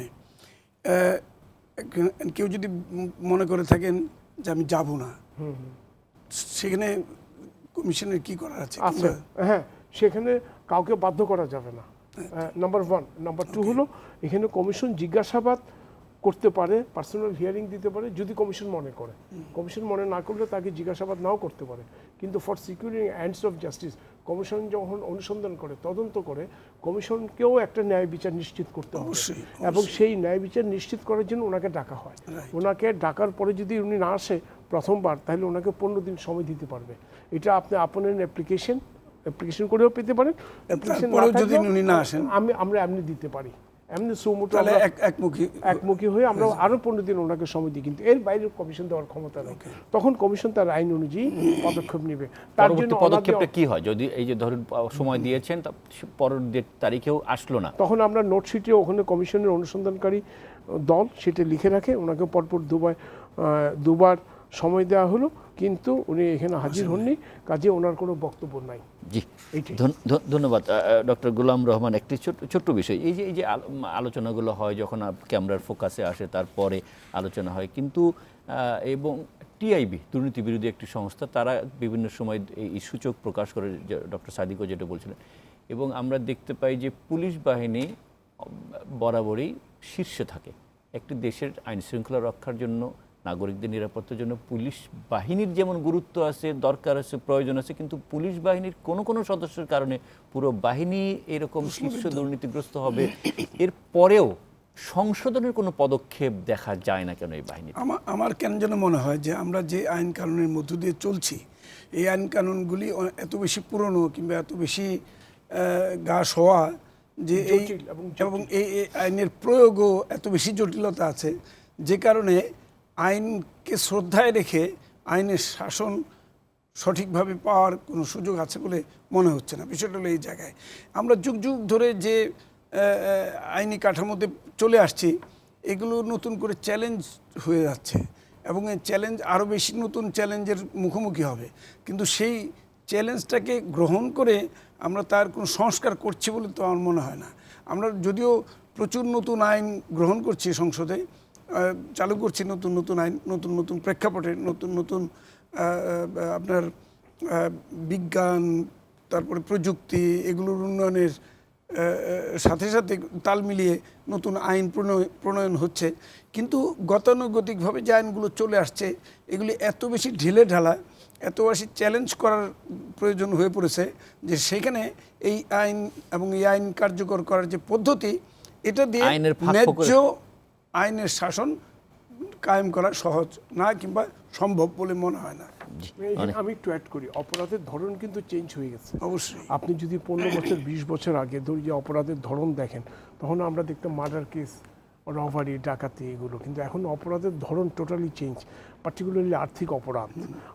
কেউ যদি মনে করে থাকেন যে আমি যাব না, সেখানে কমিশনের কি করার আছে?
আচ্ছা, হ্যাঁ, সেখানে কাউকে বাধ্য করা যাবে না, নাম্বার 1। নাম্বার 2 হলো এখানে কমিশন জিজ্ঞাসাবাদ করতে পারে, পার্সোনাল হিয়ারিং দিতে পারে যদি কমিশন মনে করে। কমিশন মনে না করলে তাকে জিজ্ঞাসাবাদ নাও করতে পারে। কিন্তু for securing ends of justice, commission যখন অনুসন্ধান করে, তদন্ত করে, কমিশনকেও একটা ন্যায় বিচার নিশ্চিত করতে হবে, এবং সেই ন্যায় বিচার নিশ্চিত করার জন্য ওনাকে ডাকা হয়। ওনাকে ডাকার পরে যদি উনি না আসে প্রথমবার, তাহলে ওনাকে 15 দিন সময় দিতে পারবে। এটা আপনি আপনার অ্যাপ্লিকেশন করেও পেতে পারেন, অ্যাপ্লিকেশন
যদি উনি না আসেন
আমরা এমনি দিতে পারি, এমনি সুমুটো একমুখী হয়ে আমরা আরো 15 দিন ওনাকে সময় দিই, কিন্তু এর বাইরে কমিশন দেওয়ার ক্ষমতা নেই। তখন কমিশন তার আইন অনুযায়ী পদক্ষেপ নেবে। তার জন্য
পদক্ষেপটা কি হয় যদি এই যে ধরুন সময় দিয়েছেন পরের তারিখেও আসলো না?
তখন আমরা নোটশিটে ওখানে কমিশনের অনুসন্ধানকারী দল সেটা লিখে রাখে, ওনাকে পরপর দুবার সময় দেওয়া হলো, কিন্তু উনি এখানে হাজির হননি, কাজে ওনার কোনো বক্তব্য নাই।
জি, ধন্যবাদ ডক্টর গোলাম রহমান। একটি ছোট্ট বিষয়, এই যে আলোচনাগুলো হয় যখন ক্যামেরার ফোকাসে আসে তারপরে আলোচনা হয়, কিন্তু এবং টিআইবি দুর্নীতি বিরোধী একটি সংস্থা, তারা বিভিন্ন সময় এই সূচক প্রকাশ করে, ডক্টর সাদিকও যেটা বলছিলেন, এবং আমরা দেখতে পাই যে পুলিশ বাহিনী বরাবরই শীর্ষে থাকে। একটি দেশের আইন শৃঙ্খলা রক্ষার জন্য, নাগরিকদের নিরাপত্তার জন্য পুলিশ বাহিনীর যেমন গুরুত্ব আছে, দরকার আছে, প্রয়োজন আছে, কিন্তু পুলিশ বাহিনীর কোনো সদস্যের কারণে পুরো বাহিনী এরকম শীর্ষ দুর্নীতিগ্রস্ত হবে, এর পরেও সংশোধনের কোনো পদক্ষেপ দেখা যায় না কেন এই বাহিনী?
আমার কেন যেন মনে হয় যে আমরা যে আইন কানুনের মধ্য দিয়ে চলছি, এই আইন কানুনগুলি এত বেশি পুরনো কিংবা এত বেশি গা সওয়া যে এবং এই আইনের প্রয়োগও এত বেশি জটিলতা আছে, যে কারণে আইনকে শ্রদ্ধায় রেখে আইনের শাসন সঠিকভাবে পাওয়ার কোনো সুযোগ আছে বলে মনে হচ্ছে না। বিষয়টা হলো এই জায়গায় আমরা যুগ যুগ ধরে যে আইনি কাঠামোতে চলে আসছি, এগুলো নতুন করে চ্যালেঞ্জ হয়ে যাচ্ছে এবং এই চ্যালেঞ্জ আরও বেশি নতুন চ্যালেঞ্জের মুখোমুখি হবে। কিন্তু সেই চ্যালেঞ্জটাকে গ্রহণ করে আমরা তার কোনো সংস্কার করছি বলে তো আমার মনে হয় না। আমরা যদিও প্রচুর নতুন আইন গ্রহণ করছি, সংসদে চালু করছি নতুন নতুন আইন, নতুন নতুন প্রেক্ষাপটে, নতুন নতুন আপনার বিজ্ঞান, তারপরে প্রযুক্তি, এগুলোর উন্নয়নের সাথে সাথে তাল মিলিয়ে নতুন আইন প্রণয়ন হচ্ছে। কিন্তু গতানুগতিকভাবে যে আইনগুলো চলে আসছে, এগুলি এত বেশি ঢিলে ঢালা, এত বেশি চ্যালেঞ্জ করার প্রয়োজন হয়ে পড়েছে যে সেখানে এই আইন এবং এই আইন কার্যকর করার যে পদ্ধতি, এটা দিয়ে ন্যায্য আইনের শাসন কায়েম করা সহজ না কিংবা সম্ভব বলে মনে হয় না।
আমি একটু অ্যাড করি, অপরাধের ধরন কিন্তু চেঞ্জ হয়ে গেছে।
অবশ্যই
আপনি যদি 15 বছর 20 বছর আগে ধরি যে অপরাধের ধরন দেখেন, তখন আমরা দেখতাম মার্ডার কেস, রবারি, ডাকাতি, এগুলো। কিন্তু এখন অপরাধের ধরন টোটালি চেঞ্জ, পার্টিকুলারলি আর্থিক অপরাধ।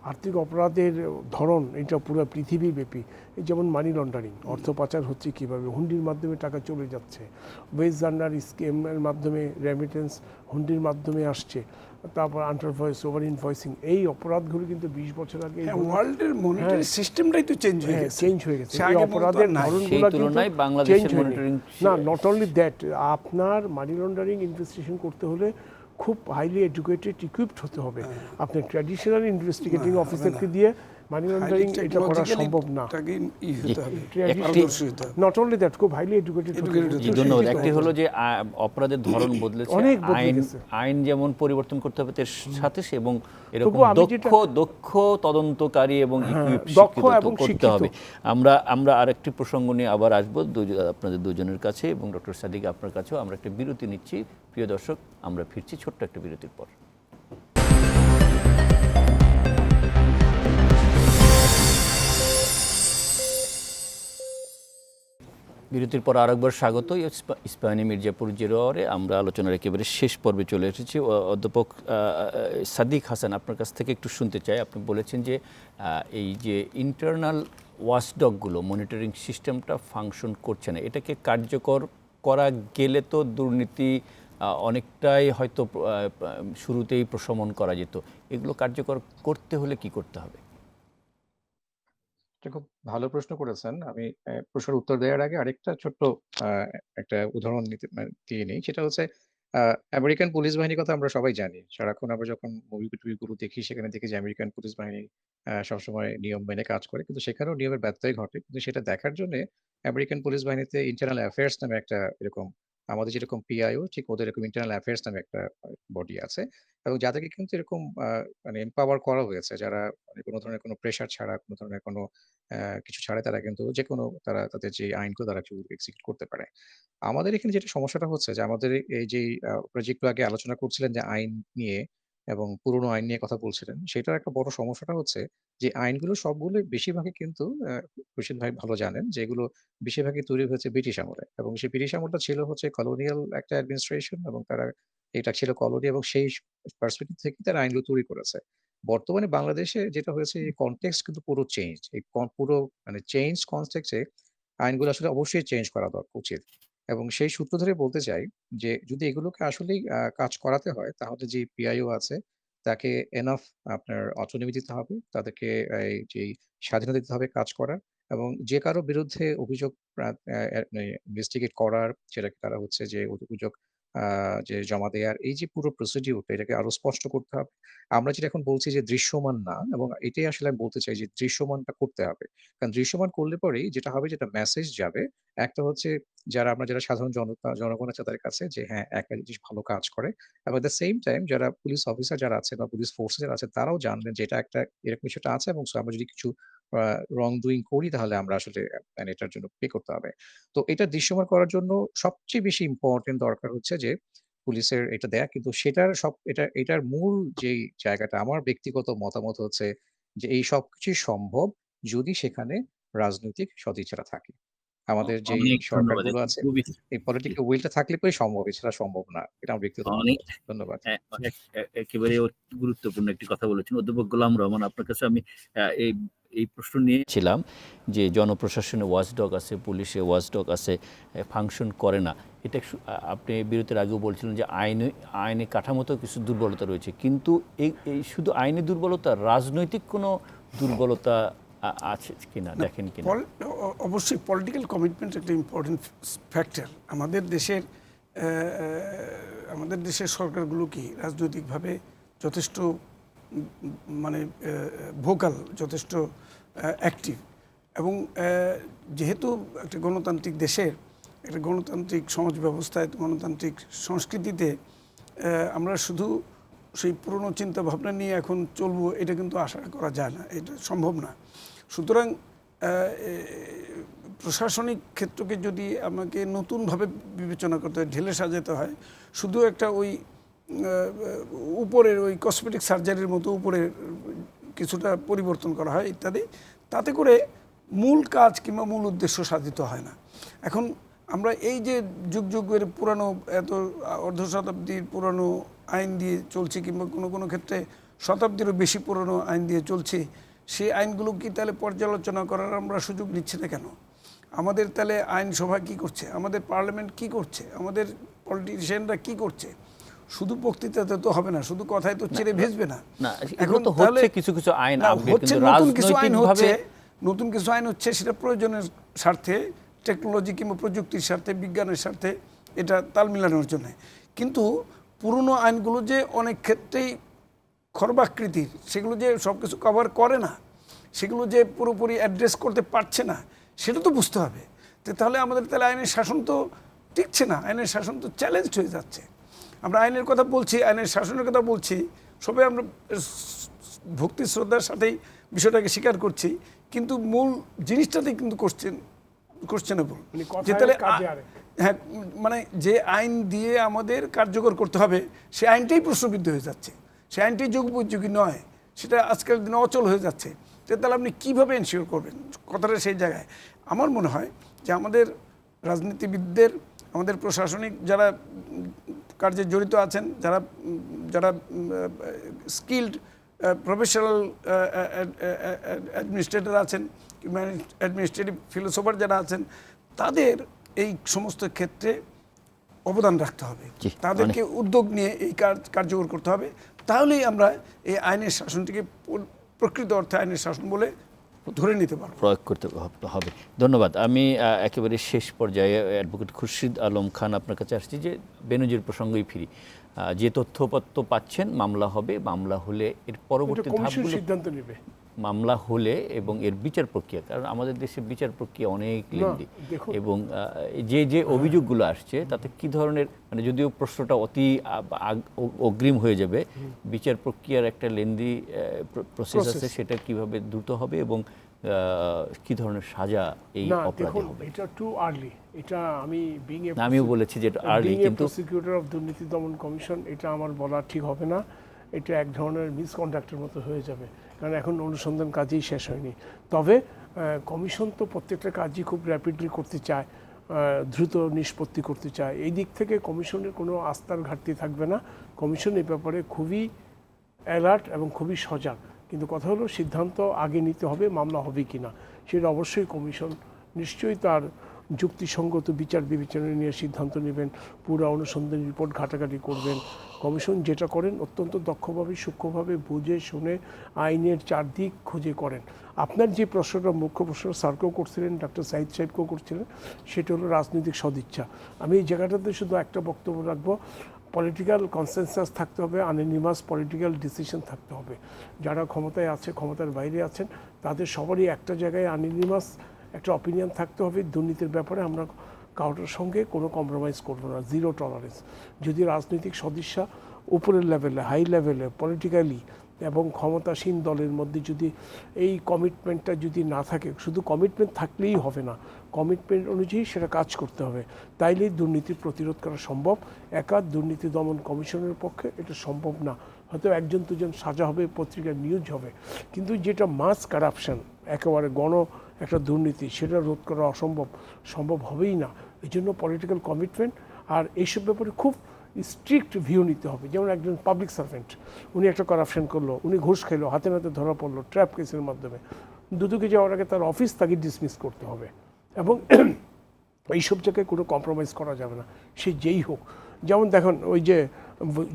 আর্থিক অপরাধের ধরন এটা পুরো পৃথিবীব্যাপী। এই যেমন মানি লন্ডারিং, অর্থ পাচার হচ্ছে কীভাবে, হুন্ডির মাধ্যমে টাকা চলে যাচ্ছে, ওয়েজ আন্ডার স্কিমের মাধ্যমে রেমিটেন্স হুন্ডির মাধ্যমে আসছে, তারপর আন্ডার ভয়েস, ওভার ইনভয়েসিং, এই অপরাধগুলো কিন্তু 20 বছর আগে
ওয়ার্ল্ডের মনিটারি সিস্টেমটাই তো চেঞ্জ হয়ে গেছে।
এই অপরাধের ধরনগুলো কিন্তু চেঞ্জ হয়নি। না, নট অনলি দ্যাট, আপনার মানি লন্ডারিং ইনভেস্টিগেশন করতে হলে খুব হাইলি এডুকেটেড, ইকুইপড হতে হবে। আপনি ট্র্যাডিশনাল ইনভেস্টিগেটিং অফিসারকে দিয়ে মানি লন্ডারিং এটা করা সম্ভব না। নট অনলি দ্যাট, খুব হাইলি এডুকেটেড।
ধন্যবাদ। একটি হলো যে অপরাধের ধরন বদলেছে,
অনেক বদলে গেছে।
আইন যেমন পরিবর্তন করতে হবে তার সাথে এবং এরকম দক্ষ তদন্তকারী এবং করতে হবে। আমরা আরেকটি প্রসঙ্গ নিয়ে আবার আসবো আপনাদের দুজনের কাছে এবং ডক্টর সাদিক আপনার কাছেও। আমরা একটা বিরতি নিচ্ছি। প্রিয় দর্শক, আমরা ফিরছি ছোট্ট একটা বিরতির পর। বিরতির পর আরেকবার স্বাগত। ইস্পাহানী মির্জাপুর জিরোয়ারে আমরা আলোচনার একেবারে শেষ পর্বে চলে এসেছি। অধ্যাপক সাদিক হাসান, আপনার কাছ থেকে একটু শুনতে চাই। আপনি বলেছেন যে এই যে ইন্টারনাল ওয়াচডগগুলো, মনিটরিং সিস্টেমটা ফাংশন করছে না। এটাকে কার্যকর করা গেলে তো দুর্নীতি অনেকটাই হয়তো শুরুতেই প্রশমন করা যেত। এগুলো কার্যকর করতে হলে কি করতে হবে?
এটা খুব ভালো প্রশ্ন করেছেন। আমি প্রশ্নের উত্তর দেওয়ার আগে আরেকটা ছোট্ট একটা উদাহরণ দিয়ে নিই। সেটা হচ্ছে আমেরিকান পুলিশ বাহিনীর কথা আমরা সবাই জানি। সারাক্ষণ আমরা যখন মুভি-টুভিগুলো দেখি, সেখানে দেখি যে আমেরিকান পুলিশ বাহিনী সবসময় নিয়ম মেনে কাজ করে। কিন্তু সেখানেও নিয়মের ব্যত্যয় ঘটে। কিন্তু সেটা দেখার জন্যে আমেরিকান পুলিশ বাহিনীতে ইন্টারনাল অ্যাফেয়ার্স নামে একটা এরকম, আমাদের যেরকম পিআইও, ঠিক ওদের এরকম ইন্টারনাল অ্যাফেয়ার্স নামে একটা বডি আছে। এবং যাদেরকে কিন্তু এরকম মানে এম্পাওয়ার করা হয়েছে, যারা মানে কোনো ধরনের কোনো প্রেশার ছাড়া, কোনো ধরনের কোনো কিছু ছাড়াই তারা কিন্তু যেকোনো তারা তাদের যে আইনগুলো তারা এক্সিকিউট করতে পারে। আমাদের এখানে যেটা সমস্যাটা হচ্ছে যে আমাদের এই যে আপনারা যে একটু আগে আলোচনা করছিলেন যে আইন নিয়ে এবং পুরোনো আইন নিয়ে কথা বলছিলেন, সেটার একটা বড় সমস্যাটা হচ্ছে যে আইনগুলো সবগুলোই বেশিরভাগই কিন্তু খুরশিদ ভাই ভালো জানেন যে এগুলো বেশিরভাগই তৈরি হয়েছে ব্রিটিশ আমলে, এবং সেই ব্রিটিশ আমলটা ছিল হচ্ছে কলোনিয়াল একটা অ্যাডমিনিস্ট্রেশন, এবং তারা এটা ছিল কলোনি, এবং সেই পার্সপেক্টিভ থেকে তারা আইনগুলো তৈরি করেছে। বর্তমানে বাংলাদেশে যেটা হয়েছে, এই কনটেক্সট কিন্তু পুরো চেঞ্জ। এই পুরো মানে চেঞ্জ কনটেক্সটে আইনগুলো আসলে অবশ্যই চেঞ্জ করা উচিত। এবং সেই সূত্র ধরে বলতে চাই যে যদি এগুলোকে আসলেই কাজ করাতে হয়, তাহলে যে পিআইও আছে তাকে এনাফ আপনার অটোনমি দিতে হবে। তাদেরকে এই যেই স্বাধীনতা দিতে হবে কাজ করার, এবং যে কারো বিরুদ্ধে অভিযোগ ইনভেস্টিগেট করার, সেটাকে তারা হচ্ছে যে অভিযোগ যে জমা দেওয়ার, এই যে পুরো প্রসিডিউরটা, এটাকে আরো স্পষ্ট করতে হবে। আমরা যেটা এখন বলছি যে দৃশ্যমান না, এবং এটাই আসলে আমি বলতে চাই যে দৃশ্যমানটা করতে হবে। কারণ দৃশ্যমান করলে পরেই যেটা হবে, যেটা মেসেজ যাবে, একটা হচ্ছে আমরা যারা সাধারণ জনগণ আছে তাদের কাছে, যে হ্যাঁ, একটা জিনিস ভালো কাজ করে। এবং এট দ্য সেম টাইম যারা পুলিশ অফিসার যারা আছে বা পুলিশ ফোর্সে যারা আছে, তারাও জানবেন যে এটা একটা এরকম বিষয়টা আছে, এবং আমরা যদি কিছু রং ডুইং করি, তাহলে আমরা আসলে মানে এটার জন্য পে করতে হবে। তো এটা দৃশ্যমান করার জন্য সবচেয়ে বেশি ইম্পর্টেন্ট দরকার হচ্ছে যে পুলিশের এটা দেয়া। কিন্তু এটার মূল যেই জায়গাটা, আমার ব্যক্তিগত মতামত হচ্ছে যে এই সবকিছুই সম্ভব যদি সেখানে রাজনৈতিক সদিচ্ছাটা থাকে। আমাদের যে
অনেক ধন্যবাদ।
সরকারগুলো আছে
খুবই
এই পলিটিক্যাল উইলটা থাকলে পরেই সম্ভব, এছাড়া সম্ভব না। এটা আমার ব্যক্তিগত
অনেক
মতামত। ধন্যবাদ।
একেবারে গুরুত্বপূর্ণ একটি কথা বলেছেন। অধ্যাপক গোলাম রহমান, আপনার কাছে আমি এই এই প্রশ্ন নিয়ে
ছিলাম যে জনপ্রশাসনে ওয়াচডগ আছে, পুলিশে ওয়াচডগ আছে, ফাংশন করে না। এটা আপনি বিরতির আগেও বলছিলেন যে আইনে কাঠামোতেও কিছু দুর্বলতা রয়েছে, কিন্তু এই শুধু আইনি দুর্বলতা, রাজনৈতিক কোনো দুর্বলতা আছে কিনা, দেখেন কিনা?
অবশ্যই পলিটিক্যাল কমিটমেন্ট একটা ইম্পর্টেন্ট ফ্যাক্টর। আমাদের দেশের সরকারগুলো কি রাজনৈতিকভাবে যথেষ্ট মানে ভোকাল, যথেষ্ট অ্যাক্টিভ, এবং যেহেতু একটা গণতান্ত্রিক দেশের একটা গণতান্ত্রিক সমাজ ব্যবস্থায়, গণতান্ত্রিক সংস্কৃতিতে আমরা শুধু সেই পুরনো চিন্তা ভাবনা নিয়ে এখন চলবো এটা কিন্তু আশা করা যায় না, এটা সম্ভব না। সুতরাং প্রশাসনিক ক্ষেত্রকে যদি আমাকে নতুনভাবে বিবেচনা করতে হয়, ঢেলে সাজাতে হয়, শুধু একটা ওই উপরের ওই কসমেটিক সার্জারির মতো উপরে কিছুটা পরিবর্তন করা হয় ইত্যাদি, তাতে করে মূল কাজ কিংবা মূল উদ্দেশ্য সাধিত হয় না। এখন আমরা এই যে যুগ যুগের পুরানো, এত অর্ধ শতাব্দীর পুরানো আইন দিয়ে চলছি, কিংবা কোনো কোনো ক্ষেত্রে শতাব্দীরও বেশি পুরনো আইন দিয়ে চলছি, সেই আইনগুলো কি তাহলে পর্যালোচনা করার আমরা সুযোগ নিচ্ছি না কেন? আমাদের তাহলে আইনসভা কি করছে, আমাদের পার্লামেন্ট কি করছে, আমাদের পলিটিশিয়ানরা কি করছে? শুধু বক্তৃতাতে তো হবে না, শুধু কথায় তো চিড়ে ভেজবে না।
এখন তো হচ্ছে কিছু কিছু আইন
হচ্ছে, নতুন কিছু আইন হচ্ছে, নতুন কিছু আইন হচ্ছে, সেটা প্রয়োজনের স্বার্থে, টেকনোলজি কিংবা প্রযুক্তির স্বার্থে, বিজ্ঞানের স্বার্থে, এটা তাল মিলানোর জন্য। কিন্তু পুরনো আইনগুলো যে অনেক ক্ষেত্রেই খর্বাকৃতির, সেগুলো যে সব কিছু কভার করে না, সেগুলো যে পুরোপুরি অ্যাড্রেস করতে পারছে না, সেটা তো বুঝতে হবে। তো তাহলে আমাদের তাহলে আইনের শাসন তো টিকছে না, আইনের শাসন তো চ্যালেঞ্জ হয়ে যাচ্ছে। আমরা আইনের কথা বলছি, আইনের শাসনের কথা বলছি, সবাই আমরা ভক্তি শ্রদ্ধার সাথেই বিষয়টাকে স্বীকার করছি, কিন্তু মূল জিনিসটাতেই কিন্তু কোশ্চেনেবল। যে তাহলে হ্যাঁ, মানে যে আইন দিয়ে আমাদের কার্যকর করতে হবে, সে আইনটাই প্রশ্নবিদ্ধ হয়ে যাচ্ছে, সে আইনটাই যুগোপযোগী নয়, সেটা আজকের দিনে অচল হয়ে যাচ্ছে। তাহলে আপনি কীভাবে এনশিওর করবেন? কথাটা সেই জায়গায় আমার মনে হয় যে আমাদের রাজনীতিবিদদের, আমাদের প্রশাসনিক যারা কার্যে জড়িত আছেন, যারা স্কিল্ড প্রফেশনাল অ্যাডমিনিস্ট্রেটর আছেন, কিংবা অ্যাডমিনিস্ট্রেটিভ ফিলোসফার যারা আছেন, তাদের এই সমস্ত ক্ষেত্রে অবদান রাখতে হবে, তাদেরকে উদ্যোগ নিয়ে এই কার্যকর করতে হবে। তাহলেই আমরা এই আইনের শাসনটিকে প্রকৃত অর্থে আইনের শাসন বলে ধরে নিতে পারব,
প্রয়োগ করতে হবে। ধন্যবাদ। আমি একেবারে শেষ পর্যায়ে অ্যাডভোকেট খুরশিদ আলম খান আপনার কাছে আসছি, যে বেনজির প্রসঙ্গেই ফিরি। যে তথ্যপত্র পাচ্ছেন, মামলা হবে, মামলা হলে এর পরবর্তী ধাপগুলো
সিদ্ধান্ত নেবে,
মামলা হলে এবং এর বিচার প্রক্রিয়া, কারণ আমাদের দেশে বিচার প্রক্রিয়া অনেক লেন্দি, এবং যে অভিযোগগুলো আসছে তাতে কি ধরনের, মানে যদিও প্রশ্নটা অতি অগ্রিম হয়ে যাবে, বিচার প্রক্রিয়ার একটা লেন্দি প্রসেস আছে, সেটা কিভাবে দ্রুত হবে এবং কি ধরনের সাজা এই অপরাধে হবে?
এটা টু আর্লি। এটা
আমিও বলেছি যে আর্লি, কিন্তু
প্রসিকিউটর অফ দুর্নীতি দমন কমিশন, এটা আমার বলা ঠিক হবে না। এটা এক ধরনের মিসকন্ডাক্টের মতো হয়ে যাবে, কারণ এখন অনুসন্ধান কাজই শেষ হয়নি। তবে কমিশন তো প্রত্যেকটা কাজই খুব র্যাপিডলি করতে চায়, দ্রুত নিষ্পত্তি করতে চায়। এই দিক থেকে কমিশনের কোনো আস্থার ঘাটতি থাকবে না। কমিশন এই ব্যাপারে খুবই অ্যালার্ট এবং খুবই সজাগ। কিন্তু কথা হলো, সিদ্ধান্ত আগে নিতে হবে মামলা হবে কি না, সেটা অবশ্যই কমিশন নিশ্চয়ই তার যুক্তিসঙ্গত বিচার বিবেচনা নিয়ে সিদ্ধান্ত নেবেন, পুরো অনুসন্ধান রিপোর্ট ঘাটাঘাটি করবেন। কমিশন যেটা করেন অত্যন্ত দক্ষভাবে, সূক্ষ্মভাবে বুঝে শুনে আইনের চারদিক খুঁজে করেন। আপনার যে প্রশ্নটা, মুখ্য প্রশ্ন স্যারকেও করছিলেন, ডক্টর সাইদ সাহেবকেও করছিলেন, সেটা হলো রাজনৈতিক সদিচ্ছা। আমি এই জায়গাটাতে শুধু একটা বক্তব্য রাখবো, পলিটিক্যাল কনসেনসাস থাকতে হবে, আনএনিমাস পলিটিক্যাল ডিসিশন থাকতে হবে। যারা ক্ষমতায় আছে, ক্ষমতার বাইরে আছেন, তাদের সবারই একটা জায়গায় আনএনিমাস একটা অপিনিয়ন থাকতে হবে। দুর্নীতির ব্যাপারে আমরা কারোর সঙ্গে কোনো কম্প্রোমাইজ করবো না, জিরো টলারেন্স। যদি রাজনৈতিক সদিচ্ছা উপরের লেভেলে, হাই লেভেলে, পলিটিক্যালি এবং ক্ষমতাসীন দলের মধ্যে যদি এই কমিটমেন্টটা যদি না থাকে, শুধু কমিটমেন্ট থাকলেই হবে না, কমিটমেন্ট অনুযায়ী সেটা কাজ করতে হবে, তাইলেই দুর্নীতি প্রতিরোধ করা সম্ভব। একা দুর্নীতি দমন কমিশনের পক্ষে এটা সম্ভব না। হয়তো একজন দুজন সাজা হবে, পত্রিকার নিউজ হবে, কিন্তু যেটা মাস কারাপশন, একেবারে একটা দুর্নীতি, সেটা রোধ করা সম্ভব হবেই না। এই জন্য পলিটিক্যাল কমিটমেন্ট আর এইসব ব্যাপারে খুব স্ট্রিক্ট ভিউ নিতে হবে। যেমন একজন পাবলিক সার্ভেন্ট, উনি একটা করাপশন করলো, উনি ঘুষ খেলো, হাতে নাতে ধরা পড়লো ট্র্যাপ কেসের মাধ্যমে, দুদকে যাওয়ার আগে তার অফিস তাকে ডিসমিস করতে হবে এবং এইসব জায়গায় কোনো কম্প্রোমাইজ করা যাবে না, সে যেই হোক। যেমন দেখুন ওই যে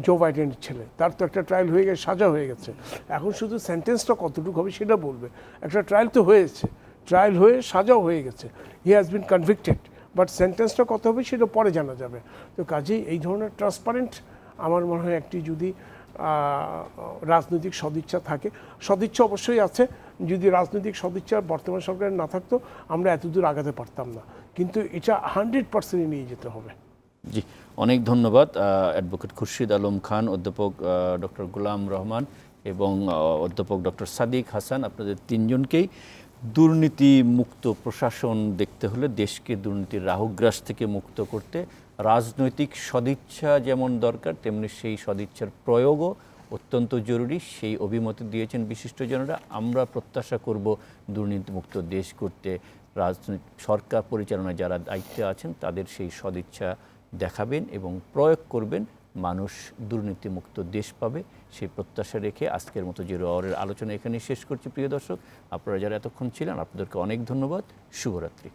জো বাইডেনের ছেলে, তার তো একটা ট্রায়াল হয়ে গেছে, সাজা হয়ে গেছে, এখন শুধু সেন্টেন্সটা কতটুকু হবে সেটা বলবে। একটা ট্রায়াল তো হয়েছে, ট্রায়াল হয়ে সাজাও হয়ে গেছে, he has been convicted, but সেন্টেন্সটা কত হবে সেটা পরে জানা যাবে। তো কাজেই এই ধরনের ট্রান্সপারেন্ট আমার মনে হয় একটি যদি রাজনৈতিক সদিচ্ছা থাকে, সদিচ্ছা অবশ্যই আছে, যদি রাজনৈতিক সদিচ্ছা বর্তমান সরকারের না থাকতো আমরা এতদূর আগাতে পারতাম না, কিন্তু এটা 100% নিয়ে যেতে হবে।
জি, অনেক ধন্যবাদ অ্যাডভোকেট খুরশিদ আলম খান, অধ্যাপক ডক্টর গোলাম রহমান এবং অধ্যাপক ডক্টর সাদিক হাসান, আপনাদের তিনজনকেই। দুর্নীতি মুক্ত প্রশাসন দেখতে হলে দেশকে দুর্নীতির রাহুগ্রাস থেকে মুক্ত করতে রাজনৈতিক সদিচ্ছা যেমন দরকার, তেমনি সেই সদিচ্ছার প্রয়োগও অত্যন্ত জরুরি। সেই অভিমত দিয়েছেন বিশিষ্টজনেরা। আমরা প্রত্যাশা করব দুর্নীতিমুক্ত দেশ করতে রাজনৈতিক সরকার পরিচালনায় যারা দায়িত্বে আছেন তাদের সেই সদিচ্ছা দেখাবেন এবং প্রয়োগ করবেন, মানুষ দুর্নীতিমুক্ত দেশ পাবে, সেই প্রত্যাশা রেখে আজকের মতো জিরো আওয়ারের আলোচনা এখানেই শেষ করছি। প্রিয় দর্শক, আপনারা যারা এতক্ষণ ছিলেন আপনাদেরকে অনেক ধন্যবাদ। শুভরাত্রি।